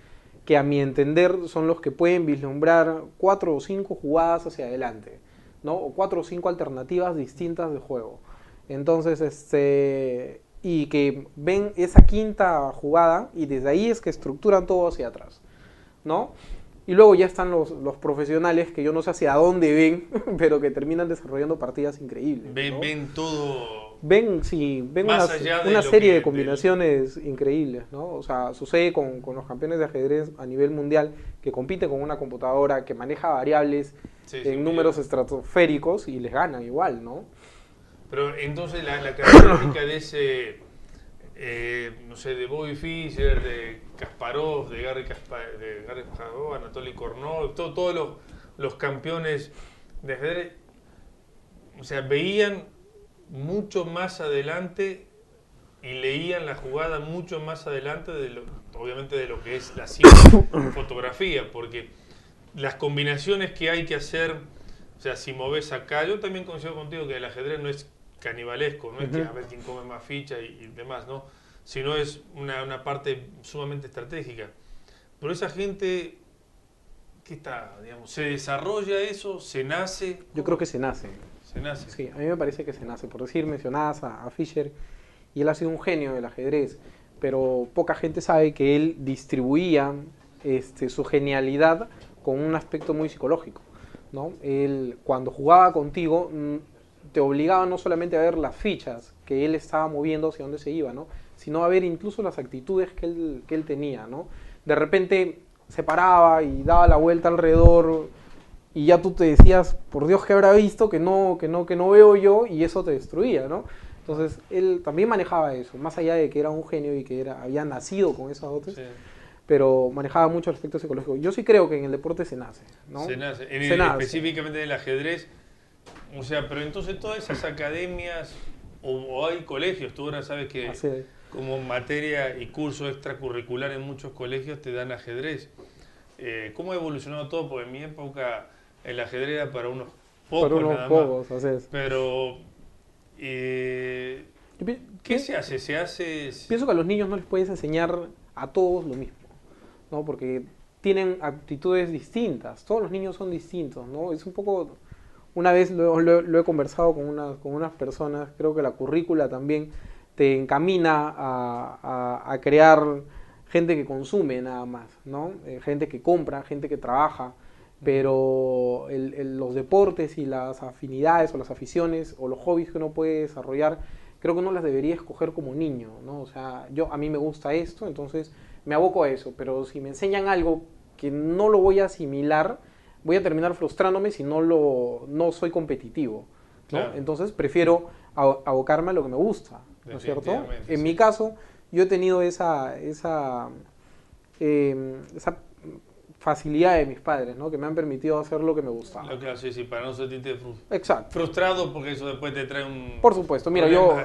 que a mi entender son los que pueden vislumbrar 4 o 5 jugadas hacia adelante, ¿no? O 4 o 5 alternativas distintas de juego. Entonces, y que ven esa quinta jugada y desde ahí es que estructuran todo hacia atrás, ¿no? Y luego ya están los profesionales que yo no sé hacia dónde ven, pero que terminan desarrollando partidas increíbles, ¿no? Ven todo. Ven una serie de combinaciones increíbles, ¿no? O sea, sucede con los campeones de ajedrez a nivel mundial, que compiten con una computadora que maneja variables en números estratosféricos y les ganan igual, ¿no? Pero entonces la característica de ese, no sé, de Bobby Fischer, de Kasparov, de Garry Kasparov, Anatoly Kornov, todos los campeones de ajedrez, o sea, veían mucho más adelante y leían la jugada mucho más adelante, obviamente de lo que es la fotografía, porque las combinaciones que hay que hacer, o sea, si moves acá, yo también coincido contigo que el ajedrez no es canibalesco, no es que a ver quién come más ficha y demás, ¿no? Sino es una parte sumamente estratégica. Pero esa gente ¿qué está, digamos, se desarrolla eso, se nace? Yo creo que se nace. Se nace. Sí, a mí me parece que se nace. Por decir, mencionabas a Fischer, y él ha sido un genio del ajedrez, pero poca gente sabe que él distribuía su genialidad con un aspecto muy psicológico, ¿no? Él, cuando jugaba contigo, te obligaba no solamente a ver las fichas que él estaba moviendo hacia dónde se iba, ¿no? Sino a ver incluso las actitudes que él tenía, ¿no? De repente se paraba y daba la vuelta alrededor y ya tú te decías, por Dios, ¿qué habrá visto que no veo yo? Y eso te destruía, ¿no? Entonces él también manejaba eso, más allá de que era un genio y que había nacido con esas dotes, sí, pero manejaba mucho el aspecto psicológico. Yo sí creo que en el deporte se nace, ¿no? Se nace, específicamente en el ajedrez. O sea, pero entonces todas esas academias o hay colegios, tú ahora sabes que como materia y curso extracurricular en muchos colegios te dan ajedrez. ¿Cómo ha evolucionado todo? Porque en mi época el ajedrez era para unos pocos nada más. Así es. Pero, ¿qué se hace? Pienso que a los niños no les puedes enseñar a todos lo mismo, ¿no? Porque tienen aptitudes distintas, todos los niños son distintos, ¿no? Es un poco... Una vez lo he conversado con unas personas, creo que la currícula también te encamina a crear gente que consume nada más, ¿no? Gente que compra, gente que trabaja, pero los deportes y las afinidades o las aficiones o los hobbies que uno puede desarrollar, creo que uno las debería escoger como niño, ¿no? O sea, a mí me gusta esto, entonces me aboco a eso, pero si me enseñan algo que no lo voy a asimilar, voy a terminar frustrándome si no soy competitivo, ¿no? Claro. Entonces prefiero abocarme a lo que me gusta, ¿no es cierto? En mi caso, yo he tenido esa facilidad de mis padres, ¿no? Que me han permitido hacer lo que me gustaba. Claro, sí, para no sentirte Exacto. frustrado, porque eso después te trae un... Por supuesto, mira, yo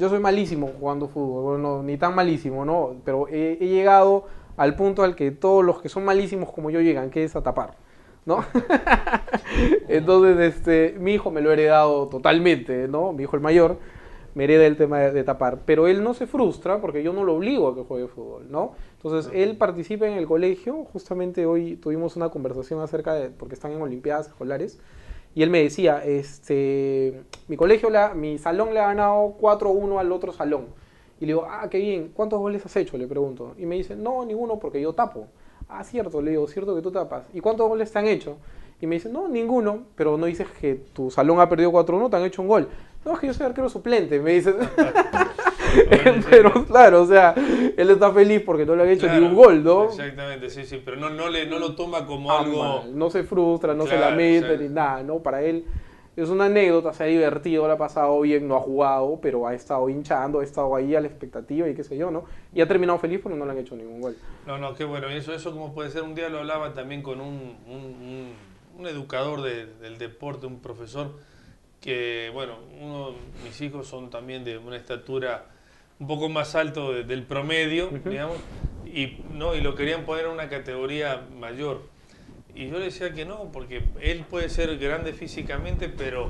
soy malísimo jugando fútbol, bueno, ni tan malísimo, ¿no? Pero he llegado al punto al que todos los que son malísimos como yo llegan, que es a tapar, ¿no? Entonces, mi hijo me lo ha heredado totalmente, ¿no? Mi hijo el mayor me hereda el tema de tapar, pero él no se frustra porque yo no lo obligo a que juegue fútbol, ¿no? Entonces, él participa en el colegio, justamente hoy tuvimos una conversación acerca de, porque están en olimpiadas escolares, y él me decía, mi salón le ha ganado 4-1 al otro salón. Y le digo, qué bien, ¿cuántos goles has hecho? Le pregunto. Y me dice, no, ninguno porque yo tapo. Cierto, le digo, cierto que tú tapas. ¿Y cuántos goles te han hecho? Y me dice, no, ninguno, pero no dices que tu salón ha perdido 4-1, te han hecho un gol. No, es que yo soy arquero suplente, me dice. Pero claro, o sea, él está feliz porque no le han hecho ningún gol, ¿no? Exactamente, sí, pero no lo toma como algo... Mal. No se frustra, no se lamenta ni nada, ¿no? Para él... Es una anécdota, se ha divertido, le ha pasado bien, no ha jugado, pero ha estado hinchando, ha estado ahí a la expectativa y qué sé yo, ¿no? Y ha terminado feliz porque no le han hecho ningún gol. No, qué bueno. Eso como puede ser, un día lo hablaba también con un educador del deporte, un profesor, que, bueno, mis hijos son también de una estatura un poco más alto del promedio, digamos, y lo querían poner en una categoría mayor. Y yo le decía que no, porque él puede ser grande físicamente, pero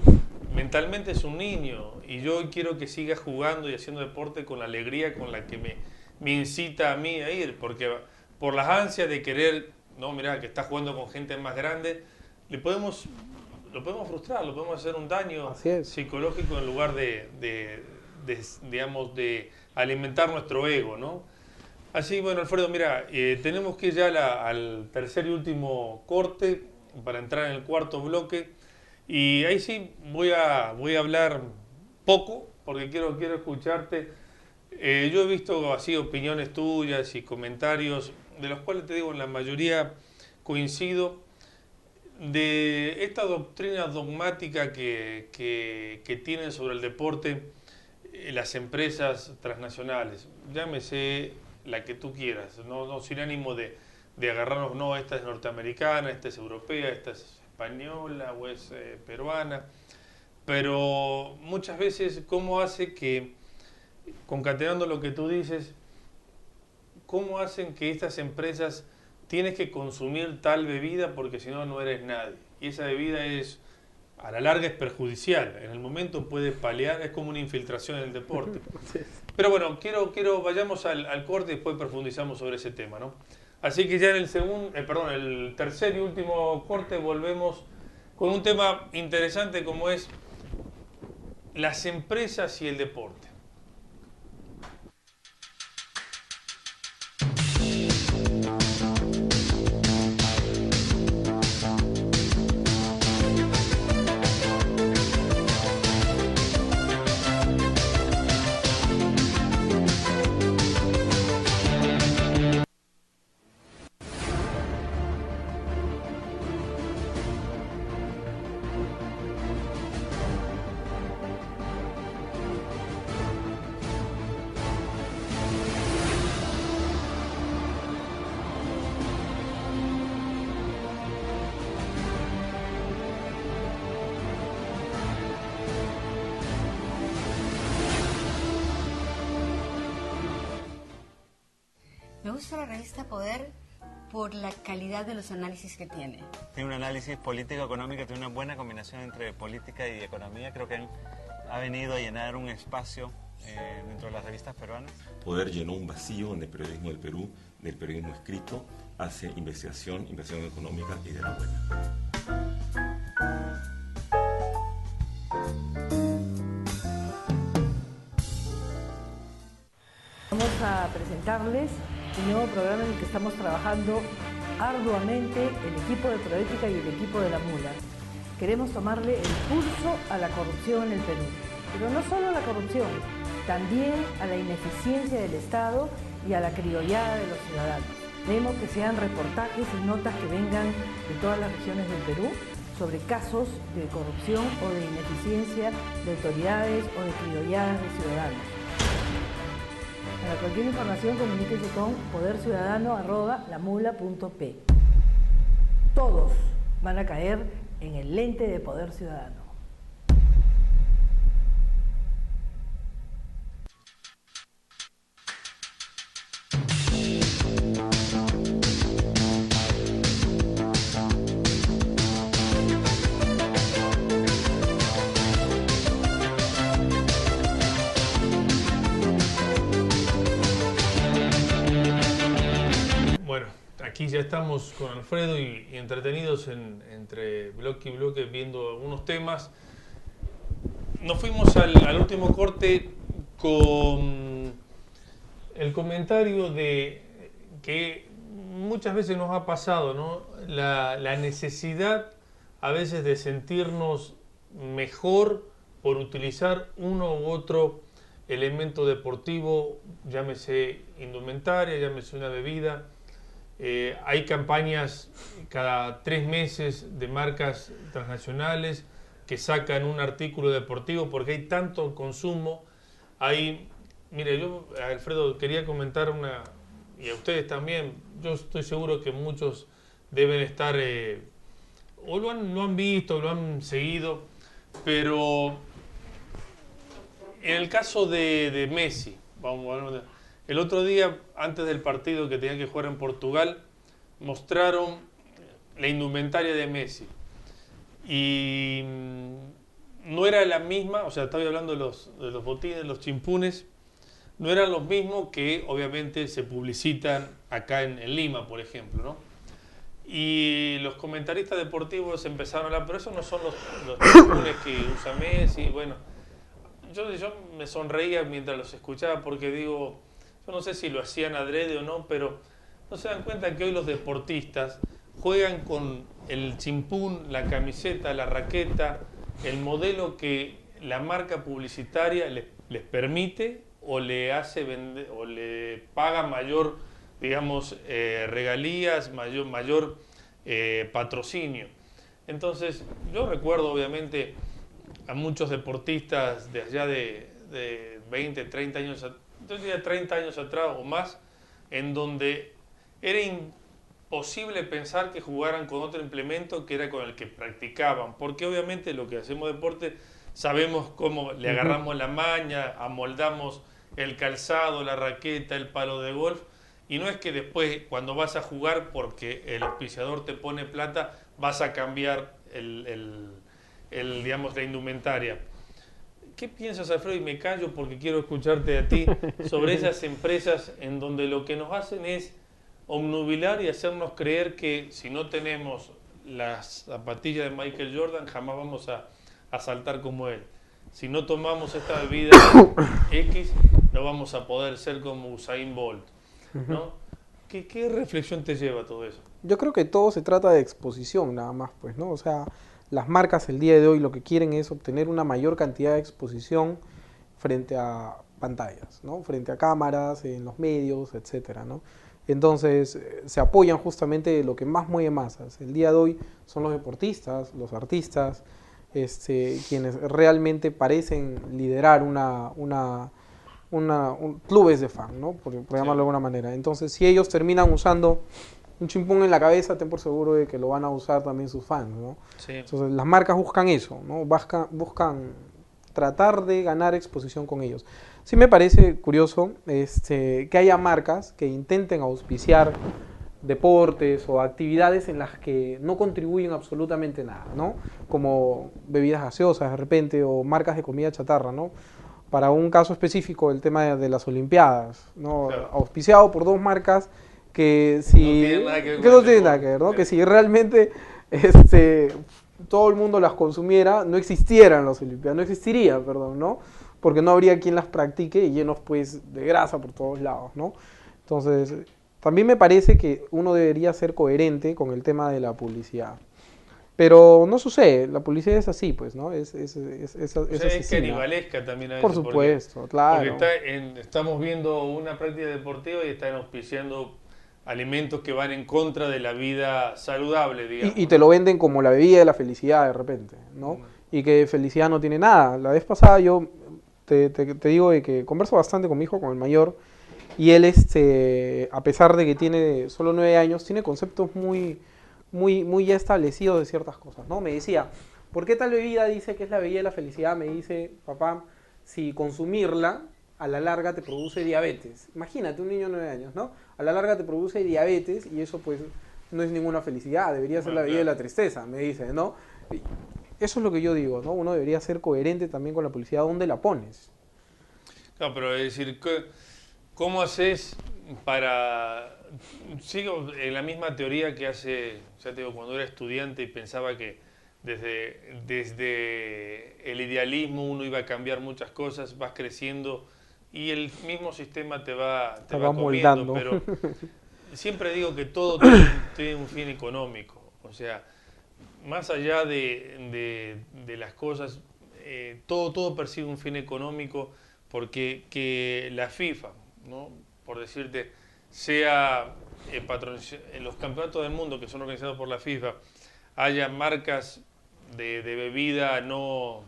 mentalmente es un niño. Y yo quiero que siga jugando y haciendo deporte con la alegría con la que me incita a mí a ir. Porque por las ansias de querer, mira, que está jugando con gente más grande, lo podemos frustrar, lo podemos hacer un daño psicológico en lugar de alimentar nuestro ego, ¿no? Así, bueno, Alfredo, mira, tenemos que ir ya al tercer y último corte para entrar en el cuarto bloque. Y ahí sí voy a hablar poco, porque quiero escucharte. Yo he visto así opiniones tuyas y comentarios, de los cuales te digo, en la mayoría coincido, de esta doctrina dogmática que tienen sobre el deporte las empresas transnacionales. Llámese la que tú quieras, no sin ánimo de agarrarnos, esta es norteamericana, esta es europea, esta es española o es peruana, pero muchas veces, ¿cómo hace que, concatenando lo que tú dices, cómo hacen que estas empresas tienes que consumir tal bebida porque si no, no eres nadie? Y esa bebida a la larga es perjudicial, en el momento puede paliar, es como una infiltración en el deporte. Pero bueno, vayamos al corte y después profundizamos sobre ese tema, ¿no? Así que ya en el tercer y último corte volvemos con un tema interesante como es las empresas y el deporte. Me gusta la revista Poder por la calidad de los análisis que tiene. Tiene un análisis político-económico, tiene una buena combinación entre política y economía. Creo que ha venido a llenar un espacio dentro de las revistas peruanas. Poder llenó un vacío en el periodismo del Perú, del periodismo escrito, hace investigación económica y de la buena. Vamos a presentarles un nuevo programa en el que estamos trabajando arduamente el equipo de Proética y el equipo de la Mula. Queremos tomarle el pulso a la corrupción en el Perú, pero no solo a la corrupción, también a la ineficiencia del Estado y a la criollada de los ciudadanos. Queremos que sean reportajes y notas que vengan de todas las regiones del Perú sobre casos de corrupción o de ineficiencia de autoridades o de criolladas de ciudadanos. Para cualquier información, comuníquese con poderciudadano@lamula.p. Todos van a caer en el lente de Poder Ciudadano. Aquí ya estamos con Alfredo y entretenidos entre bloque y bloque viendo algunos temas. Nos fuimos al último corte con el comentario de que muchas veces nos ha pasado, ¿no? La necesidad a veces de sentirnos mejor por utilizar uno u otro elemento deportivo, llámese indumentaria, llámese una bebida. Hay campañas cada 3 meses de marcas transnacionales que sacan un artículo deportivo porque hay tanto consumo. Mire, yo, Alfredo, quería comentar y a ustedes también, yo estoy seguro que muchos deben estar, o lo han visto, lo han seguido, pero en el caso de Messi, el otro día, antes del partido que tenía que jugar en Portugal, mostraron la indumentaria de Messi. Y no era la misma, o sea, estaba hablando de los botines, los chimpunes, no eran los mismos que obviamente se publicitan acá en Lima, por ejemplo, ¿no? Y los comentaristas deportivos empezaron a hablar, pero esos no son los chimpunes que usa Messi. Bueno, yo me sonreía mientras los escuchaba porque digo, yo no sé si lo hacían adrede o no, pero no se dan cuenta que hoy los deportistas juegan con el chimpún, la camiseta, la raqueta, el modelo que la marca publicitaria les permite o le hace vender o le paga mayor, digamos, regalías, mayor patrocinio. Entonces, yo recuerdo obviamente a muchos deportistas de allá de 20, 30 años atrás, yo diría 30 años atrás o más, en donde era imposible pensar que jugaran con otro implemento que era con el que practicaban, porque obviamente lo que hacemos deporte sabemos cómo le agarramos la maña, amoldamos el calzado, la raqueta, el palo de golf, y no es que después cuando vas a jugar porque el auspiciador te pone plata vas a cambiar digamos, la indumentaria. ¿Qué piensas, Alfredo? Y me callo porque quiero escucharte a ti sobre esas empresas en donde lo que nos hacen es obnubilar y hacernos creer que si no tenemos las zapatillas de Michael Jordan jamás vamos a saltar como él. Si no tomamos esta bebida X, no vamos a poder ser como Usain Bolt, ¿no? ¿Qué reflexión te lleva todo eso? Yo creo que todo se trata de exposición nada más, pues, ¿no? O sea, las marcas el día de hoy lo que quieren es obtener una mayor cantidad de exposición frente a pantallas, ¿no? Frente a cámaras, en los medios, etcétera, ¿no? Entonces, se apoyan justamente lo que más mueve masas. El día de hoy son los deportistas, los artistas, quienes realmente parecen liderar clubes de fan, ¿no? Por llamarlo de alguna manera. Entonces, si ellos terminan usando un chimpún en la cabeza, ten por seguro de que lo van a usar también sus fans, ¿no? Sí. Entonces, las marcas buscan eso, ¿no? Buscan tratar de ganar exposición con ellos. Sí me parece curioso que haya marcas que intenten auspiciar deportes o actividades en las que no contribuyen absolutamente nada, ¿no? Como bebidas gaseosas de repente o marcas de comida chatarra, ¿no? Para un caso específico, el tema de las Olimpiadas, ¿no? Claro. Auspiciado por dos marcas que si no tienen nada que ver, ¿no? Claro. Que si realmente todo el mundo las consumiera, no existirían las Olimpiadas, ¿no? Porque no habría quien las practique y llenos pues de grasa por todos lados, ¿no? Entonces, también me parece que uno debería ser coherente con el tema de la publicidad. Pero no sucede, la publicidad es así, pues, ¿no? Es canibalesca también a veces. Por supuesto, claro. Porque estamos viendo una práctica deportiva y están auspiciando alimentos que van en contra de la vida saludable, digamos. Y te lo venden como la bebida de la felicidad de repente, ¿no? Y que felicidad no tiene nada. La vez pasada yo te digo de que converso bastante con mi hijo, con el mayor, y él, a pesar de que tiene solo 9 años, tiene conceptos muy ya establecidos de ciertas cosas, ¿no? Me decía, ¿por qué tal bebida dice que es la bebida de la felicidad? Me dice, papá, si consumirla a la larga te produce diabetes. Imagínate, un niño de 9 años, ¿no? A la larga te produce diabetes y eso pues no es ninguna felicidad, debería ser la bebida de la tristeza, me dice, ¿no? Eso es lo que yo digo, ¿no? Uno debería ser coherente también con la publicidad, ¿dónde la pones? Claro, pero es decir, ¿cómo haces para...? Sigo en la misma teoría que hace, ya te digo, cuando era estudiante y pensaba que desde el idealismo uno iba a cambiar muchas cosas, vas creciendo y el mismo sistema te va comiendo, pero siempre digo que todo tiene un fin económico, o sea, más allá de las cosas, todo persigue un fin económico, porque que la FIFA, ¿no? Por decirte, sea en los campeonatos del mundo que son organizados por la FIFA, haya marcas de bebida no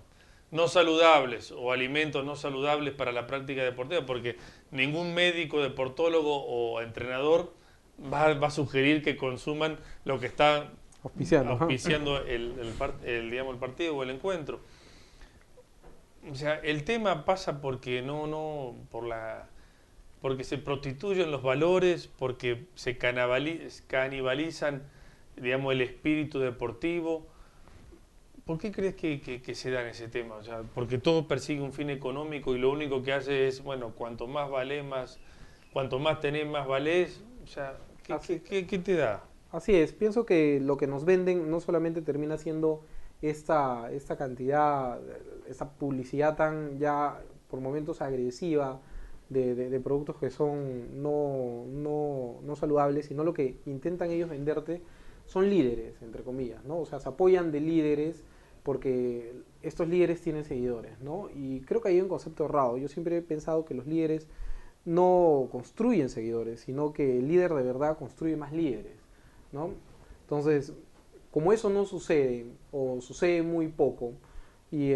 saludables o alimentos no saludables para la práctica deportiva, porque ningún médico, deportólogo o entrenador va a sugerir que consuman lo que está auspiciando el partido o el encuentro. O sea, el tema pasa porque porque se prostituyen los valores, porque se canibalizan, digamos, el espíritu deportivo. ¿Por qué crees que se da en ese tema? O sea, porque todo persigue un fin económico y lo único que hace es, bueno, cuanto más tenés, más valés. O sea, ¿qué te da? Así es, pienso que lo que nos venden no solamente termina siendo esta cantidad, esta publicidad tan ya por momentos agresiva de productos que son no saludables, sino lo que intentan ellos venderte son líderes, entre comillas, ¿no? O sea, se apoyan de líderes porque estos líderes tienen seguidores, ¿no? Y creo que hay un concepto errado. Yo siempre he pensado que los líderes no construyen seguidores, sino que el líder de verdad construye más líderes, ¿no? Entonces, como eso no sucede, o sucede muy poco, y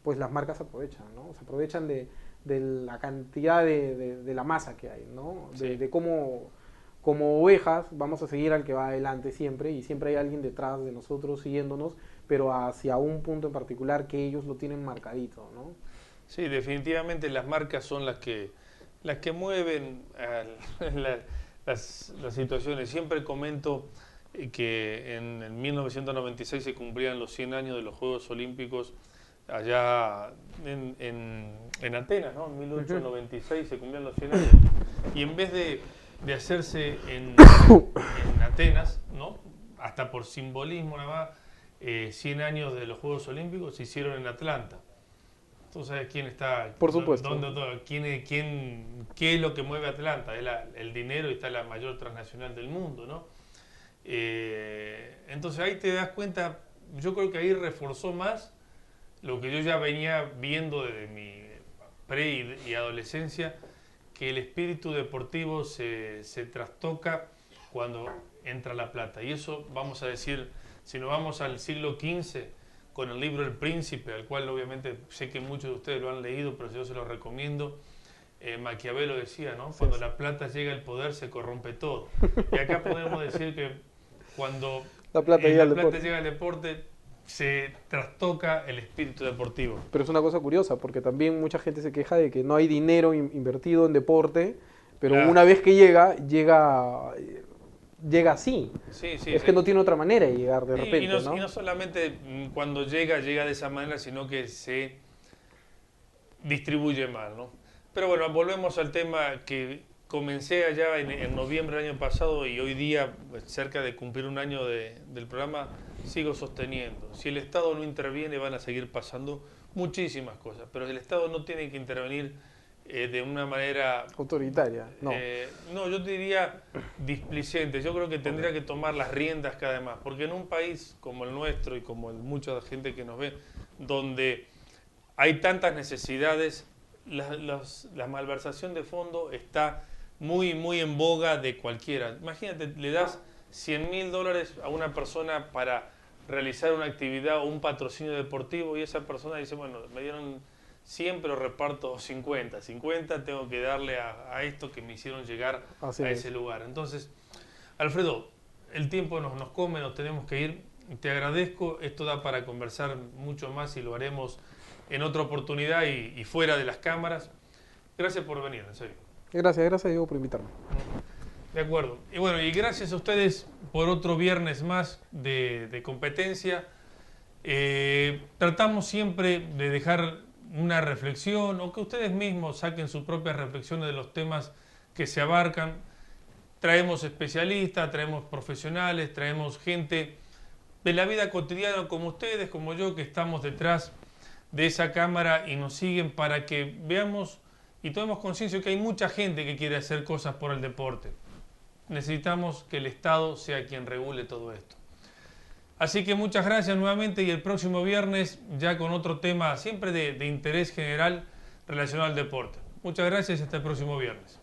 pues las marcas se aprovechan, ¿no? Se aprovechan de la cantidad de la masa que hay, ¿no? De cómo como ovejas vamos a seguir al que va adelante siempre, y siempre hay alguien detrás de nosotros siguiéndonos, pero hacia un punto en particular que ellos lo tienen marcadito, ¿no? Sí, definitivamente las marcas son las que mueven las situaciones. Siempre comento que en 1996 se cumplían los 100 años de los Juegos Olímpicos allá en Atenas, ¿no? En 1896 se cumplían los 100 años. Y en vez de de hacerse en Atenas, ¿no? Hasta por simbolismo nada más, 100 años de los Juegos Olímpicos se hicieron en Atlanta. ¿Tú sabes quién está? Por supuesto. ¿Qué es lo que mueve Atlanta? Es el dinero y está la mayor transnacional del mundo, ¿no? Entonces ahí te das cuenta, yo creo que ahí reforzó más lo que yo ya venía viendo desde mi pre y adolescencia, que el espíritu deportivo se trastoca cuando entra la plata. Y eso, vamos a decir, si nos vamos al siglo XV, con el libro El Príncipe, al cual obviamente sé que muchos de ustedes lo han leído, pero yo se lo recomiendo. Maquiavelo decía, ¿no? Cuando la plata llega al poder se corrompe todo. Y acá podemos decir que cuando la plata llega al deporte se trastoca el espíritu deportivo. Pero es una cosa curiosa, porque también mucha gente se queja de que no hay dinero invertido en deporte, pero claro, una vez que llega así. Es que no tiene otra manera de llegar de repente, ¿no? Y no solamente cuando llega de esa manera, sino que se distribuye mal, ¿no? Pero bueno, volvemos al tema que comencé allá en noviembre del año pasado y hoy día, cerca de cumplir un año del programa, sigo sosteniendo. Si el Estado no interviene, van a seguir pasando muchísimas cosas, pero el Estado no tiene que intervenir de una manera autoritaria, no. No, yo diría displicente. Yo creo que tendría que tomar las riendas cada vez más, porque en un país como el nuestro y como mucha gente que nos ve, donde hay tantas necesidades, la malversación de fondo está muy en boga de cualquiera. Imagínate, le das $100.000 a una persona para realizar una actividad o un patrocinio deportivo y esa persona dice, bueno, me dieron 100 pero reparto 50 tengo que darle a esto que me hicieron llegar a ese lugar. Entonces, Alfredo, el tiempo nos come, nos tenemos que ir. Te agradezco, esto da para conversar mucho más y lo haremos en otra oportunidad y fuera de las cámaras. Gracias por venir, en serio. Gracias Diego por invitarme. De acuerdo. Y bueno, y gracias a ustedes por otro viernes más de competencia. Tratamos siempre de dejar una reflexión o que ustedes mismos saquen sus propias reflexiones de los temas que se abarcan. Traemos especialistas, traemos profesionales, traemos gente de la vida cotidiana como ustedes, como yo, que estamos detrás de esa cámara y nos siguen para que veamos y tomemos conciencia de que hay mucha gente que quiere hacer cosas por el deporte. Necesitamos que el Estado sea quien regule todo esto. Así que muchas gracias nuevamente y el próximo viernes ya con otro tema siempre de interés general relacionado al deporte. Muchas gracias y hasta el próximo viernes.